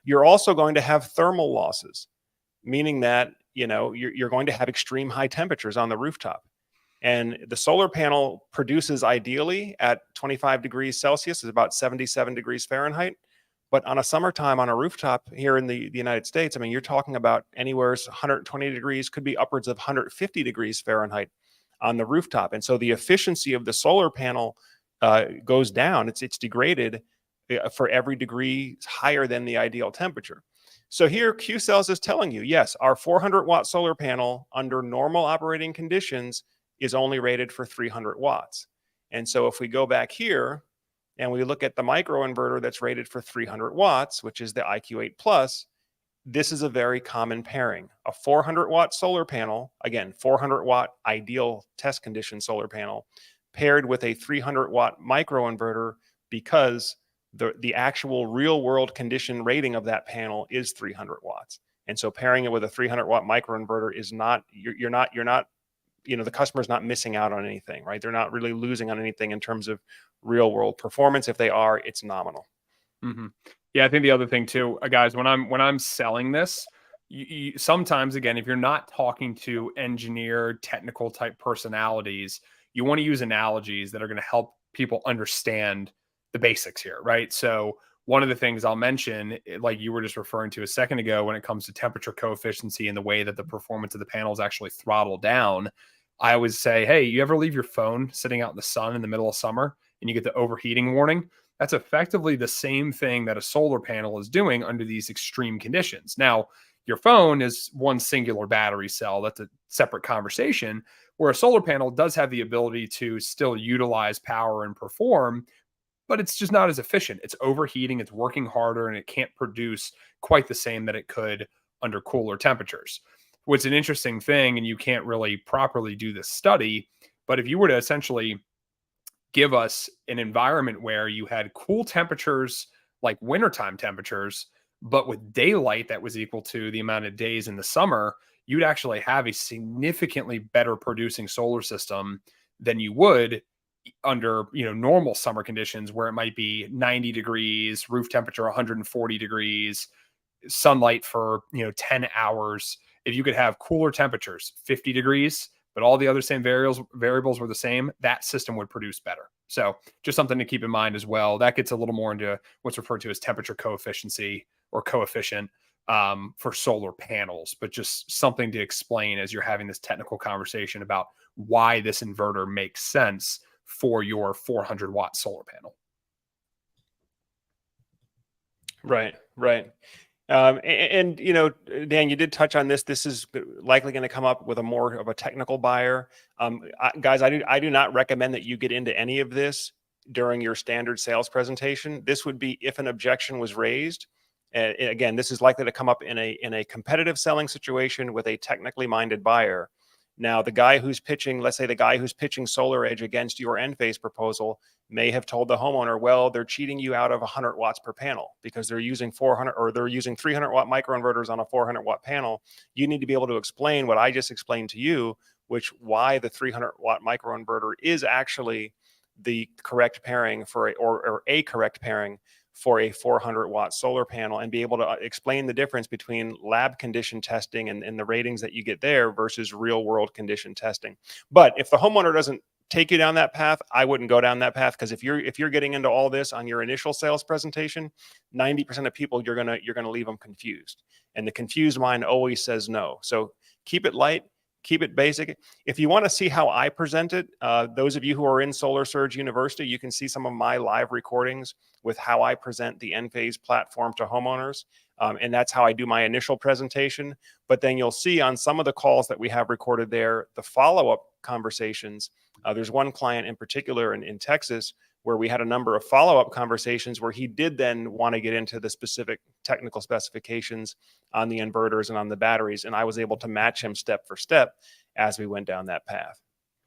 You're also going to have thermal losses, meaning that, you're going to have extreme high temperatures on the rooftop. And the solar panel produces ideally at 25 degrees Celsius, is about 77 degrees Fahrenheit. But on a summertime on a rooftop here in the United States, I mean, you're talking about anywhere 120 degrees, could be upwards of 150 degrees Fahrenheit on the rooftop. And so the efficiency of the solar panel goes down. It's degraded for every degree higher than the ideal temperature. So here QCells is telling you, yes, our 400 watt solar panel under normal operating conditions is only rated for 300 watts. And so if we go back here and we look at the micro-inverter that's rated for 300 watts, which is the IQ8 Plus, this is a very common pairing. A 400 watt solar panel, again, 400 watt ideal test condition solar panel, paired with a 300 watt micro-inverter because the actual real world condition rating of that panel is 300 watts. And so pairing it with a 300 watt micro-inverter is not, the customer's not missing out on anything, right? They're not really losing on anything in terms of real world performance. If they are, it's nominal. Mm-hmm. Yeah, I think the other thing too, guys, when I'm selling this, you sometimes, again, if you're not talking to engineer, technical type personalities, you want to use analogies that are going to help people understand the basics here, right? So one of the things I'll mention, like you were just referring to a second ago, when it comes to temperature coefficient and the way that the performance of the panel is actually throttled down, I always say, hey, you ever leave your phone sitting out in the sun in the middle of summer and you get the overheating warning? That's effectively the same thing that a solar panel is doing under these extreme conditions. Now, your phone is one singular battery cell. That's a separate conversation, where a solar panel does have the ability to still utilize power and perform, but it's just not as efficient. It's overheating, it's working harder, and it can't produce quite the same that it could under cooler temperatures. What's an interesting thing, and you can't really properly do this study, but if you were to essentially give us an environment where you had cool temperatures, like wintertime temperatures, but with daylight that was equal to the amount of days in the summer, you'd actually have a significantly better producing solar system than you would under normal summer conditions, where it might be 90 degrees, roof temperature 140 degrees, sunlight for 10 hours. If you could have cooler temperatures, 50 degrees, but all the other same variables were the same, that system would produce better. So just something to keep in mind as well. That gets a little more into what's referred to as temperature coefficient or coefficient. for solar panels, but just something to explain as you're having this technical conversation about why this inverter makes sense for your 400-watt solar panel. Right, right. You know, Dan, you did touch on this. This is likely going to come up with a more of a technical buyer. Guys, I do not recommend that you get into any of this during your standard sales presentation. This would be if an objection was raised. Again, this is likely to come up in a competitive selling situation with a technically minded buyer. Now, the guy who's pitching, let's say the guy who's pitching SolarEdge against your Enphase proposal may have told the homeowner, well, they're cheating you out of 100 watts per panel because they're using 400 or they're using 300 watt microinverters on a 400 watt panel. You need to be able to explain what I just explained to you, which why the 300 watt microinverter is actually the correct pairing for a correct pairing for a 400 watt solar panel, and be able to explain the difference between lab condition testing and the ratings that you get there versus real world condition testing. But if the homeowner doesn't take you down that path, I wouldn't go down that path, because if you're getting into all this on your initial sales presentation, 90% of people you're gonna leave them confused, and the confused mind always says no. So keep it light, keep it basic. If you want to see how I present it, those of you who are in Solar Surge University, you can see some of my live recordings with how I present the Enphase platform to homeowners. And that's how I do my initial presentation. But then you'll see on some of the calls that we have recorded there, the follow-up conversations. There's one client in particular in Texas where we had a number of follow-up conversations where he did then want to get into the specific technical specifications on the inverters and on the batteries. And I was able to match him step for step as we went down that path.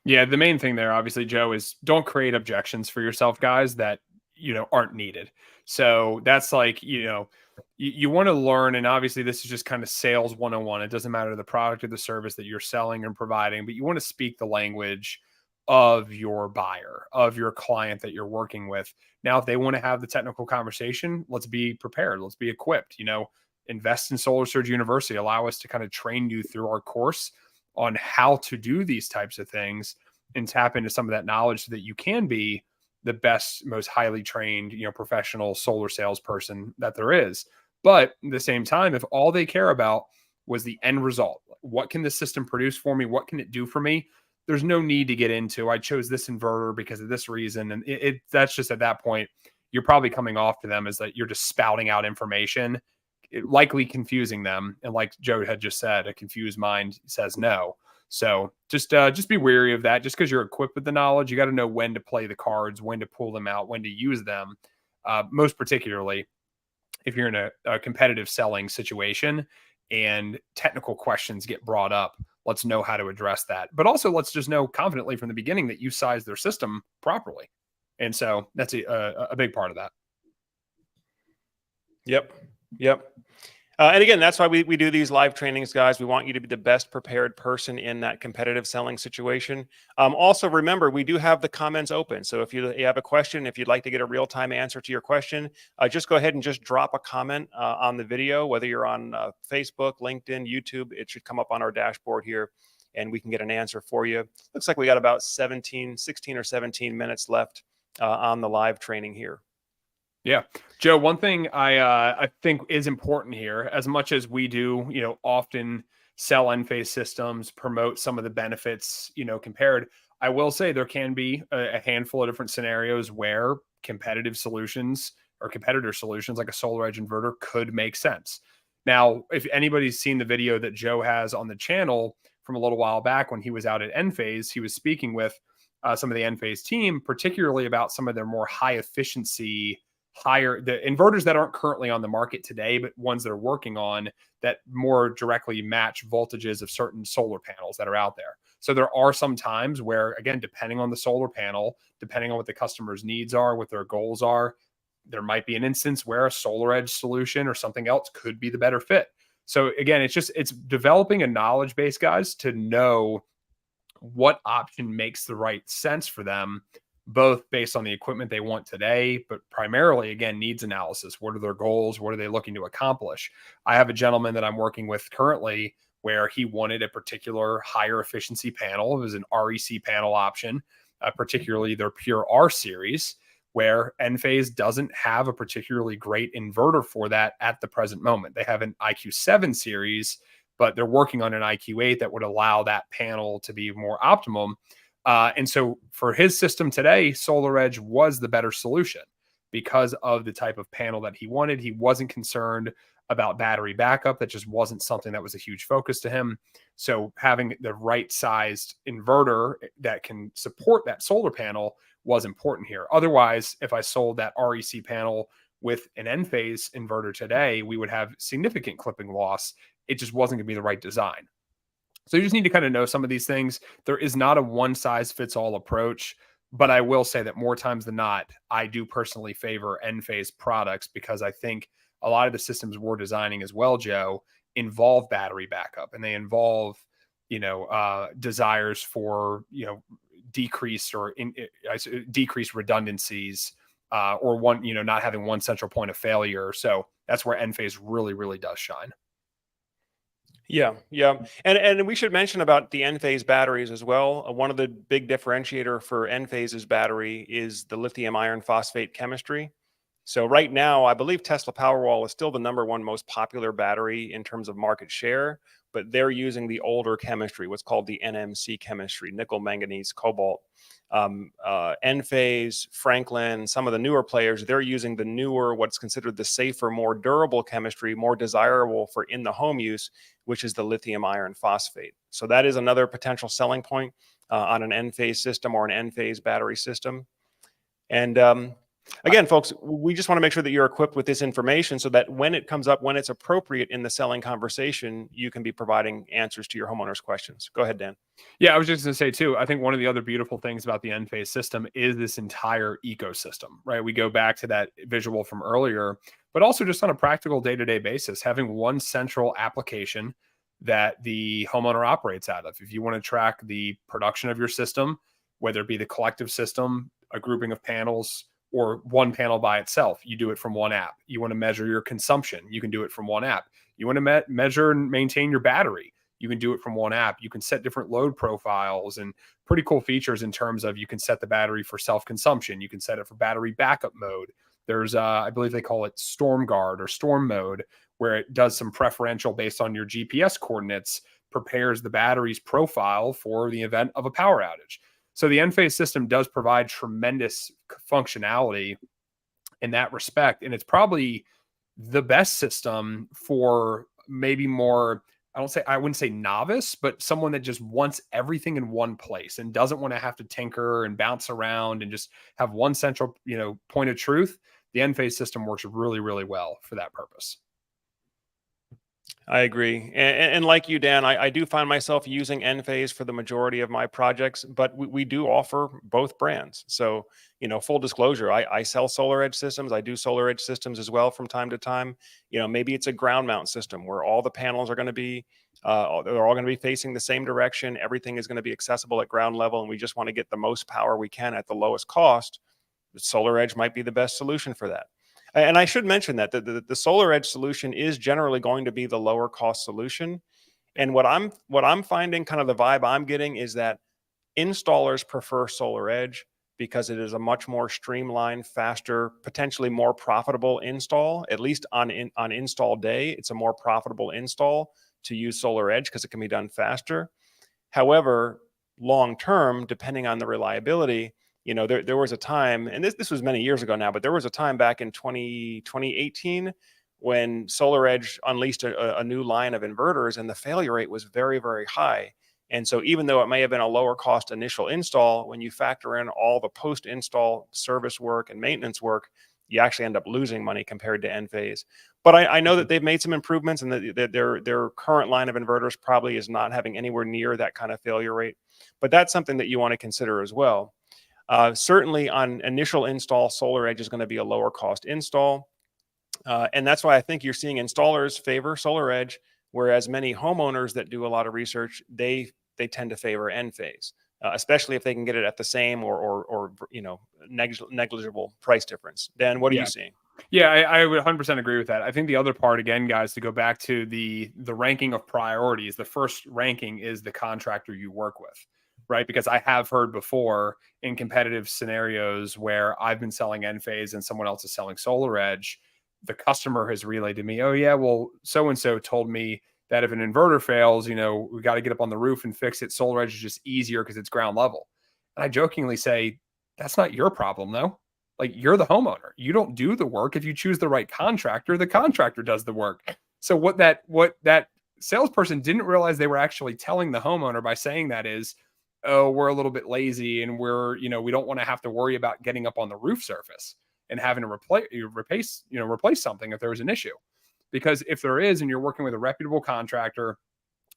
Yeah, the main thing there, obviously, Joe, is don't create objections for yourself, guys, that, you know, aren't needed. So that's like, you know, you want to learn, and obviously this is just kind of sales 101. It doesn't matter the product or the service that you're selling and providing, but you want to speak the language of your buyer, of your client that you're working with. Now, if they want to have the technical conversation, let's be prepared. Let's be equipped. You know, invest in Solar Surge University. Allow us to kind of train you through our course on how to do these types of things and tap into some of that knowledge so that you can be the best, most highly trained, you know, professional solar salesperson that there is. But at the same time, if all they care about was the end result, what can the system produce for me? What can it do for me? There's no need to get into, I chose this inverter because of this reason. And that's just, at that point, you're probably coming off to them as that you're just spouting out information, likely confusing them. And like Joe had just said, a confused mind says no. So just be wary of that. Just because you're equipped with the knowledge, you got to know when to play the cards, when to pull them out, when to use them. Most particularly if you're in a competitive selling situation and technical questions get brought up, let's know how to address that. But also, let's just know confidently from the beginning that you sized their system properly. And so that's a big part of that. Yep. And again, that's why we do these live trainings, guys. We want you to be the best prepared person in that competitive selling situation. Also, remember, we do have the comments open. So if you have a question, if you'd like to get a real-time answer to your question, just go ahead and just drop a comment on the video, whether you're on Facebook, LinkedIn, YouTube. It should come up on our dashboard here, and we can get an answer for you. Looks like we got about 16 or 17 minutes left on the live training here. Yeah. Joe, one thing I think is important here, as much as we do, you know, often sell Enphase systems, promote some of the benefits, you know, compared, I will say there can be a handful of different scenarios where competitive solutions or competitor solutions like a SolarEdge inverter could make sense. Now, if anybody's seen the video that Joe has on the channel from a little while back when he was out at Enphase, he was speaking with some of the Enphase team, particularly about some of their more high efficiency, the inverters that aren't currently on the market today, but ones that are working on that more directly match voltages of certain solar panels that are out there. So there are some times where, again, depending on the solar panel, depending on what the customer's needs are, what their goals are, there might be an instance where a SolarEdge solution or something else could be the better fit. So again, it's developing a knowledge base, guys, to know what option makes the right sense for them, both based on the equipment they want today, but primarily, again, needs analysis. What are their goals? What are they looking to accomplish? I have a gentleman that I'm working with currently where he wanted a particular higher efficiency panel. It was an REC panel option, particularly their Pure R series, where Enphase doesn't have a particularly great inverter for that at the present moment. They have an IQ7 series, but they're working on an IQ8 that would allow that panel to be more optimum. And so for his system today, SolarEdge was the better solution because of the type of panel that he wanted. He wasn't concerned about battery backup. That just wasn't something that was a huge focus to him. So having the right sized inverter that can support that solar panel was important here. Otherwise, if I sold that REC panel with an Enphase inverter today, we would have significant clipping loss. It just wasn't going to be the right design. So you just need to kind of know some of these things. There is not a one size fits all approach, but I will say that more times than not, I do personally favor Enphase products because I think a lot of the systems we're designing as well, Joe, involve battery backup, and they involve, desires for, decreased or decreased redundancies, or not having one central point of failure. So that's where Enphase really, really does shine. Yeah, yeah. And we should mention about the Enphase batteries as well. One of the big differentiator for Enphase's battery is the lithium iron phosphate chemistry. So right now, I believe Tesla Powerwall is still the #1 most popular battery in terms of market share, but they're using the older chemistry, what's called the NMC chemistry, nickel, manganese, cobalt. Enphase, Franklin, some of the newer players, they're using the newer, what's considered the safer, more durable chemistry, more desirable for in the home use, which is the lithium iron phosphate. So that is another potential selling point on an Enphase system or an Enphase battery system. And again, folks, we just want to make sure that you're equipped with this information so that when it comes up, when it's appropriate in the selling conversation, you can be providing answers to your homeowners' questions. Go ahead, Dan. Yeah, I was just going to say too, I think one of the other beautiful things about the Enphase system is this entire ecosystem, right? We go back to that visual from earlier, but also just on a practical day-to-day basis, having one central application that the homeowner operates out of. If you want to track the production of your system, whether it be the collective system, a grouping of panels, or one panel by itself, you do it from one app. You want to measure your consumption, you can do it from one app. You want to measure and maintain your battery, you can do it from one app. You can set different load profiles and pretty cool features in terms of you can set the battery for self-consumption. You can set it for battery backup mode. There's, I believe they call it Storm Guard or Storm Mode, where it does some preferential based on your GPS coordinates, prepares the battery's profile for the event of a power outage. So the Enphase system does provide tremendous functionality in that respect. And it's probably the best system for maybe more, I wouldn't say novice, but someone that just wants everything in one place and doesn't want to have to tinker and bounce around and just have one central, point of truth. The Enphase system works really, really well for that purpose. I agree. And like you, Dan, I do find myself using Enphase for the majority of my projects, but we do offer both brands. So, full disclosure, I sell SolarEdge systems. I do SolarEdge systems as well from time to time. Maybe it's a ground mount system where all the panels are going to be, they're all going to be facing the same direction. Everything is going to be accessible at ground level, and we just want to get the most power we can at the lowest cost. SolarEdge might be the best solution for that. And I should mention that the SolarEdge solution is generally going to be the lower cost solution. And what I'm finding, kind of the vibe I'm getting, is that installers prefer SolarEdge because it is a much more streamlined, faster, potentially more profitable install. At least on install day, it's a more profitable install to use SolarEdge because it can be done faster. However, long term, depending on the reliability, there was a time, and this was many years ago now, but there was a time back in 2018 when SolarEdge unleashed a new line of inverters, and the failure rate was very, very high. And so even though it may have been a lower cost initial install, when you factor in all the post-install service work and maintenance work, you actually end up losing money compared to Enphase. But I know that they've made some improvements, and that their current line of inverters probably is not having anywhere near that kind of failure rate. But that's something that you want to consider as well. Certainly on initial install, SolarEdge is going to be a lower cost install. And that's why I think you're seeing installers favor SolarEdge, whereas many homeowners that do a lot of research, they tend to favor Enphase, especially if they can get it at the same or negligible price difference. Dan, what are you seeing? Yeah, I would 100% agree with that. I think the other part, again, guys, to go back to the ranking of priorities, the first ranking is the contractor you work with. right? Because I have heard before in competitive scenarios where I've been selling Enphase and someone else is selling SolarEdge, the customer has relayed to me, oh yeah, well, so-and-so told me that if an inverter fails, we got to get up on the roof and fix it. SolarEdge is just easier because it's ground level. And I jokingly say, that's not your problem though. Like, you're the homeowner. You don't do the work. If you choose the right contractor, the contractor does the work. So what that salesperson didn't realize they were actually telling the homeowner by saying that is, oh, we're a little bit lazy and we don't want to have to worry about getting up on the roof surface and having to replace something if there was an issue. Because if there is, and you're working with a reputable contractor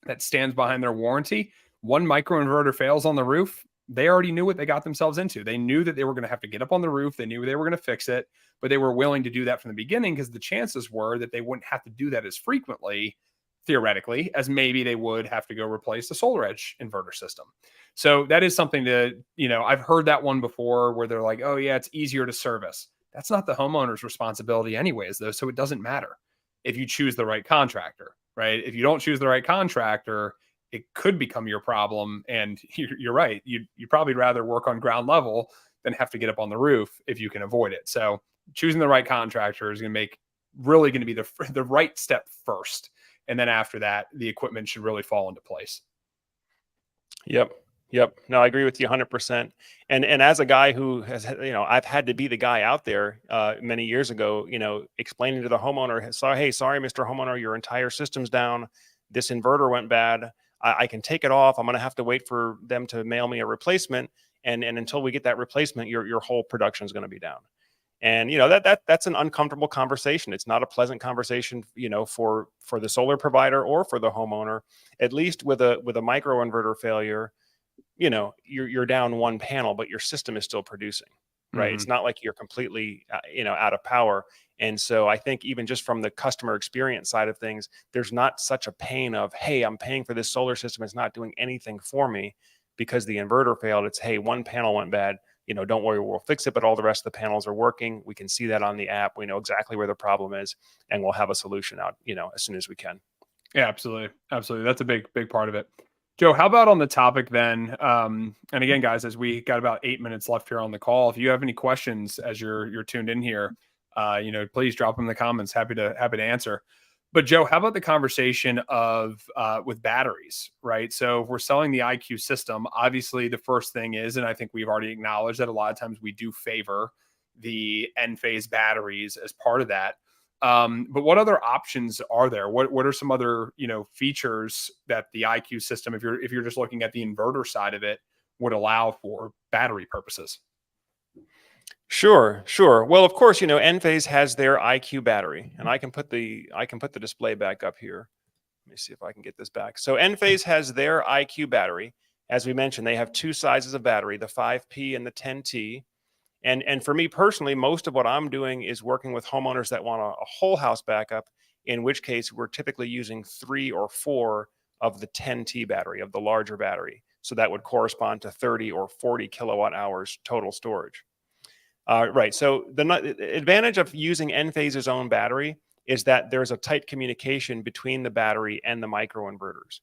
that stands behind their warranty, one microinverter fails on the roof, they already knew what they got themselves into. They knew that they were going to have to get up on the roof. They knew they were going to fix it, but they were willing to do that from the beginning because the chances were that they wouldn't have to do that as frequently, theoretically, as maybe they would have to go replace the SolarEdge inverter system. So that is something to, I've heard that one before where they're like, oh yeah, it's easier to service. That's not the homeowner's responsibility anyways, though. So it doesn't matter if you choose the right contractor, right? If you don't choose the right contractor, it could become your problem. And you're right. You'd probably rather work on ground level than have to get up on the roof if you can avoid it. So choosing the right contractor is going to be the right step first. And then after that, the equipment should really fall into place. Yep. No, I agree with you 100%. And as a guy who has, I've had to be the guy out there many years ago, explaining to the homeowner, hey, sorry, Mr. Homeowner, your entire system's down. This inverter went bad. I can take it off. I'm going to have to wait for them to mail me a replacement. And until we get that replacement, your whole production is going to be down. And, that's an uncomfortable conversation. It's not a pleasant conversation, for the solar provider or for the homeowner. At least with a micro inverter failure, you're down one panel, but your system is still producing, right? It's not like you're completely, out of power. And so I think even just from the customer experience side of things, there's not such a pain of, hey, I'm paying for this solar system. It's not doing anything for me because the inverter failed. It's, hey, one panel went bad. Don't worry, we'll fix it. But all the rest of the panels are working. We can see that on the app. We know exactly where the problem is, and we'll have a solution out, as soon as we can. Yeah, absolutely. Absolutely. That's a big part of it. Joe, how about on the topic then? And again, guys, as we got about 8 minutes left here on the call, if you have any questions as you're tuned in here, please drop them in the comments. Happy to answer. But Joe, how about the conversation of with batteries, right? So if we're selling the IQ system, obviously the first thing is, and I think we've already acknowledged that a lot of times we do favor the Enphase batteries as part of that. But what other options are there? What are some other, features that the IQ system, if you're just looking at the inverter side of it, would allow for battery purposes? Sure. Well, of course, Enphase has their IQ battery, and I can put the display back up here. Let me see if I can get this back. So Enphase has their IQ battery. As we mentioned, they have two sizes of battery, the 5P and the 10T. And for me personally, most of what I'm doing is working with homeowners that want a whole house backup, in which case we're typically using 3 or 4 of the 10T battery, of the larger battery. So that would correspond to 30 or 40 kilowatt hours total storage. Right. So the advantage of using Enphase's own battery is that there's a tight communication between the battery and the microinverters.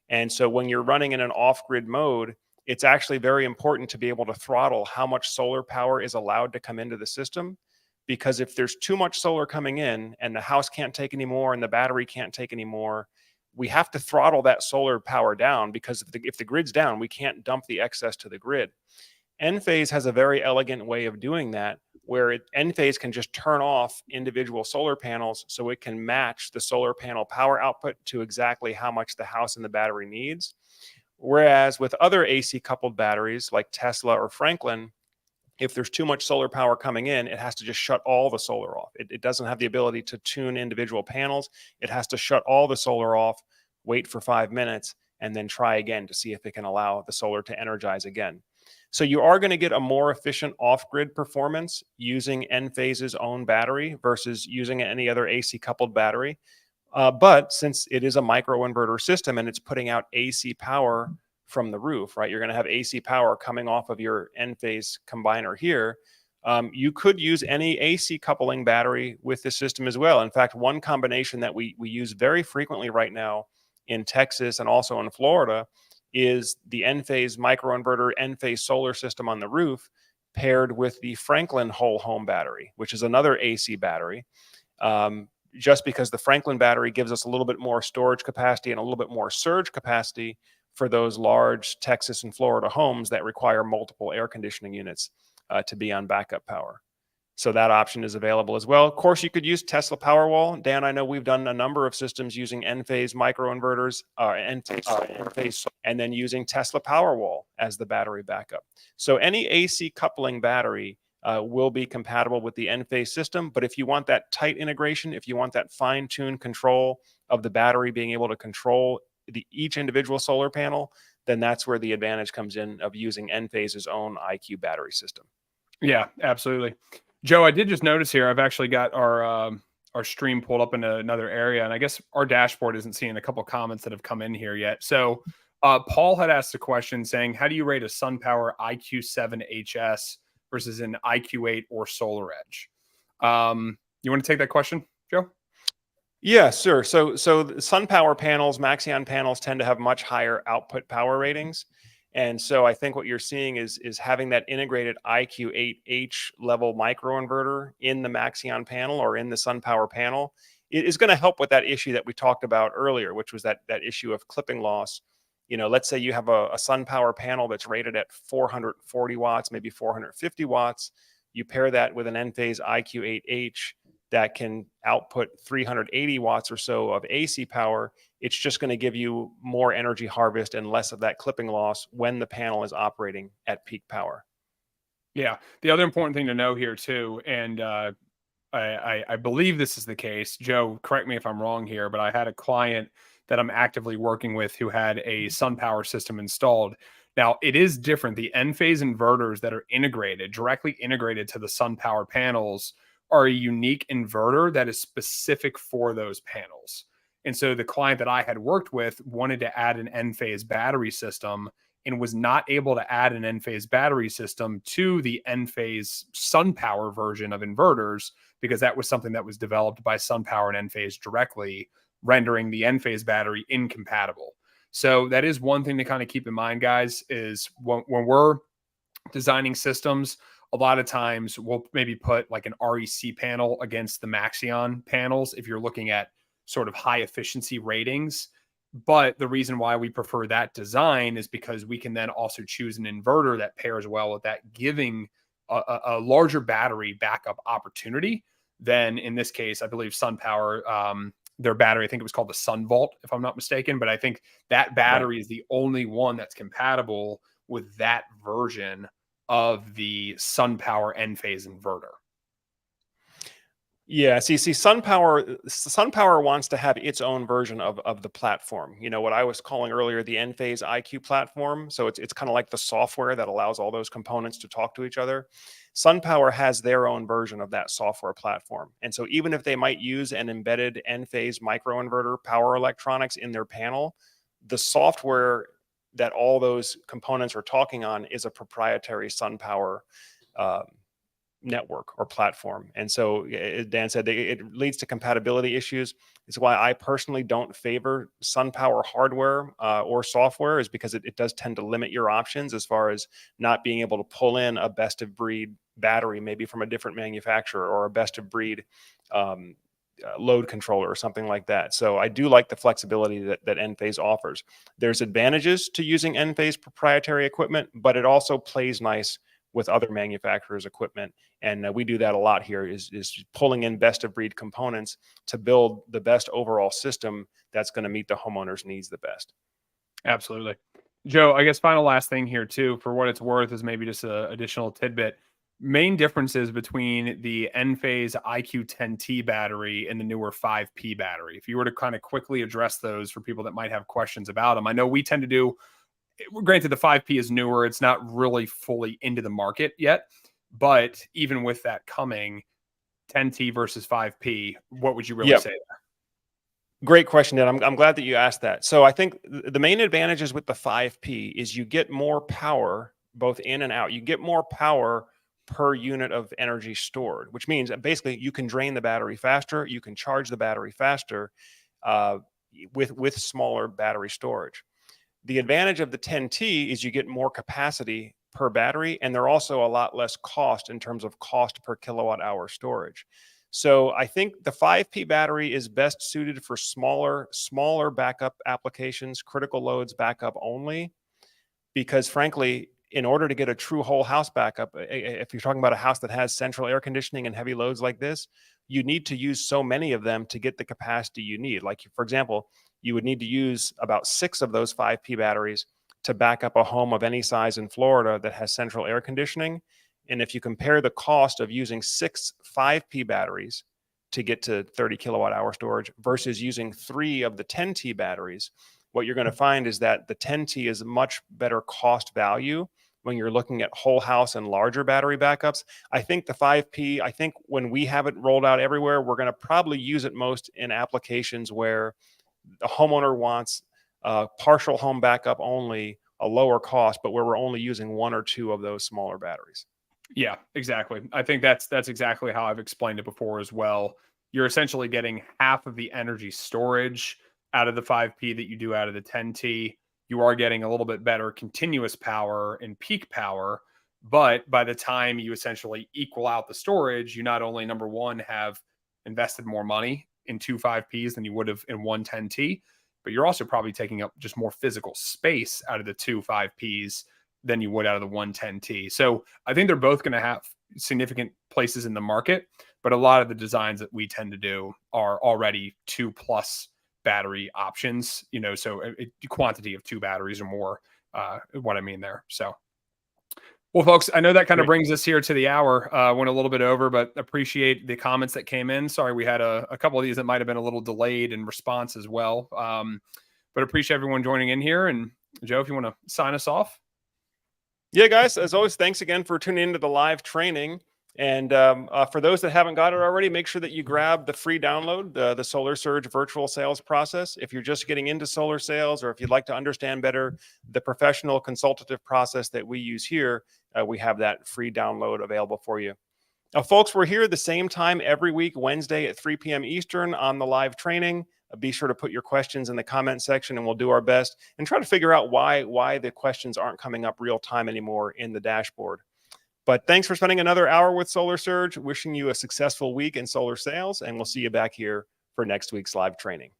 And so when you're running in an off-grid mode, it's actually very important to be able to throttle how much solar power is allowed to come into the system. Because if there's too much solar coming in and the house can't take any more and the battery can't take any more, we have to throttle that solar power down, because if the grid's down, we can't dump the excess to the grid. Enphase has a very elegant way of doing that, where Enphase can just turn off individual solar panels so it can match the solar panel power output to exactly how much the house and the battery needs. Whereas with other AC coupled batteries like Tesla or Franklin, if there's too much solar power coming in, it has to just shut all the solar off. It doesn't have the ability to tune individual panels. It has to shut all the solar off, wait for 5 minutes, and then try again to see if it can allow the solar to energize again. So you are going to get a more efficient off-grid performance using Enphase's own battery versus using any other AC coupled battery. But since it is a microinverter system and it's putting out AC power from the roof, right? You're going to have AC power coming off of your Enphase combiner here. You could use any AC coupling battery with this system as well. In fact, one combination that we use very frequently right now in Texas and also in Florida is the Enphase microinverter, Enphase solar system on the roof, paired with the Franklin whole home battery, which is another AC battery. Just because the Franklin battery gives us a little bit more storage capacity and a little bit more surge capacity for those large Texas and Florida homes that require multiple air conditioning units to be on backup power. So that option is available as well. Of course, you could use Tesla Powerwall. Dan, I know we've done a number of systems using Enphase microinverters, Enphase, and then using Tesla Powerwall as the battery backup. So any AC coupling battery will be compatible with the Enphase system. But if you want that tight integration, if you want that fine-tuned control of the battery being able to control each individual solar panel, then that's where the advantage comes in of using Enphase's own IQ battery system. Yeah, absolutely. Joe, I did just notice here, I've actually got our stream pulled up in another area, and I guess our dashboard isn't seeing a couple comments that have come in here yet. So Paul had asked a question saying, how do you rate a SunPower IQ7HS versus an IQ8 or SolarEdge? You want to take that question, Joe? Yeah, sure. So the SunPower panels, Maxeon panels tend to have much higher output power ratings. And so I think what you're seeing is having that integrated IQ8H level microinverter in the Maxeon panel or in the SunPower panel. It is going to help with that issue that we talked about earlier, which was that issue of clipping loss. You know, let's say you have a SunPower panel that's rated at 440 watts, maybe 450 watts. You pair that with an Enphase IQ8H that can output 380 watts or so of AC power. It's just going to give you more energy harvest and less of that clipping loss when the panel is operating at peak power. Yeah. The other important thing to know here too, and I believe this is the case, Joe, correct me if I'm wrong here, but I had a client that I'm actively working with who had a SunPower system installed. Now, it is different. The Enphase inverters that are directly integrated to the SunPower panels, are a unique inverter that is specific for those panels. And so the client that I had worked with wanted to add an Enphase battery system and was not able to add an Enphase battery system to the Enphase SunPower version of inverters because that was something that was developed by SunPower and Enphase directly, rendering the Enphase battery incompatible. So that is one thing to kind of keep in mind, guys, is when we're designing systems, a lot of times we'll maybe put like an REC panel against the Maxeon panels if you're looking at sort of high efficiency ratings. But the reason why we prefer that design is because we can then also choose an inverter that pairs well with that, giving a larger battery backup opportunity than in this case, I believe SunPower, their battery, I think it was called the SunVault, if I'm not mistaken. But I think that battery is the only one that's compatible with that version of the SunPower Enphase inverter. Yeah, see, SunPower wants to have its own version of the platform. You know, what I was calling earlier the Enphase IQ platform. So it's kind of like the software that allows all those components to talk to each other. SunPower has their own version of that software platform. And so even if they might use an embedded Enphase microinverter power electronics in their panel, the software that all those components are talking on is a proprietary SunPower network or platform. And so, as Dan said, it leads to compatibility issues. It's why I personally don't favor SunPower hardware or software, is because it does tend to limit your options as far as not being able to pull in a best of breed battery, maybe from a different manufacturer, or a best of breed load controller or something like that. So I do like the flexibility that Enphase offers. There's advantages to using Enphase proprietary equipment, but it also plays nice with other manufacturers' equipment. And we do that a lot here, is pulling in best of breed components to build the best overall system that's going to meet the homeowner's needs the best. Absolutely. Joe, I guess final last thing here too, for what it's worth, is maybe just an additional tidbit. Main differences between the Enphase IQ 10T battery and the newer 5P battery. If you were to kind of quickly address those for people that might have questions about them. I know we tend to do, granted the 5P is newer, it's not really fully into the market yet, but even with that coming, 10T versus 5P, what would you really say there? Great question, Dan. I'm glad that you asked that. So I think the main advantages with the 5P is you get more power both in and out. You get more power per unit of energy stored, which means that basically you can drain the battery faster, you can charge the battery faster with smaller battery storage. The advantage of the 10T is you get more capacity per battery, and they're also a lot less cost in terms of cost per kilowatt hour storage. So I think the 5P battery is best suited for smaller backup applications, critical loads backup only, because frankly, in order to get a true whole house backup, if you're talking about a house that has central air conditioning and heavy loads like this, you need to use so many of them to get the capacity you need. Like, for example, you would need to use about 6 of those 5P batteries to back up a home of any size in Florida that has central air conditioning. And if you compare the cost of using 6 5P batteries to get to 30 kilowatt hour storage versus using 3 of the 10T batteries, what you're going to find is that the 10T is much better cost value when you're looking at whole house and larger battery backups. I think the 5P, I think when we have it rolled out everywhere, we're going to probably use it most in applications where the homeowner wants partial home backup only, a lower cost, but where we're only using 1 or 2 of those smaller batteries. Yeah, exactly. I think that's exactly how I've explained it before as well. You're essentially getting half of the energy storage out of the 5P that you do out of the 10T. You are getting a little bit better continuous power and peak power, but by the time you essentially equal out the storage, you not only, number one, have invested more money in 2 5Ps than you would have in one 10T, but you're also probably taking up just more physical space out of the 2 5Ps than you would out of the 110T. So I think they're both going to have significant places in the market, but a lot of the designs that we tend to do are already 2+ battery options, so quantity of 2 batteries or more, what I mean there. So, well, folks, I know that kind of brings us here to the hour. Went a little bit over, but appreciate the comments that came in. Sorry, we had a couple of these that might have been a little delayed in response as well. But appreciate everyone joining in here. And Joe, if you want to sign us off. Yeah, guys, as always, thanks again for tuning into the live training. And for those that haven't got it already, make sure that you grab the free download, the Solar Surge virtual sales process. If you're just getting into solar sales, or if you'd like to understand better the professional consultative process that we use here, we have that free download available for you. Folks, we're here the same time every week, Wednesday at 3 p.m. Eastern on the live training. Be sure to put your questions in the comment section, and we'll do our best and try to figure out why the questions aren't coming up real time anymore in the dashboard. But thanks for spending another hour with Solar Surge. Wishing you a successful week in solar sales, and we'll see you back here for next week's live training.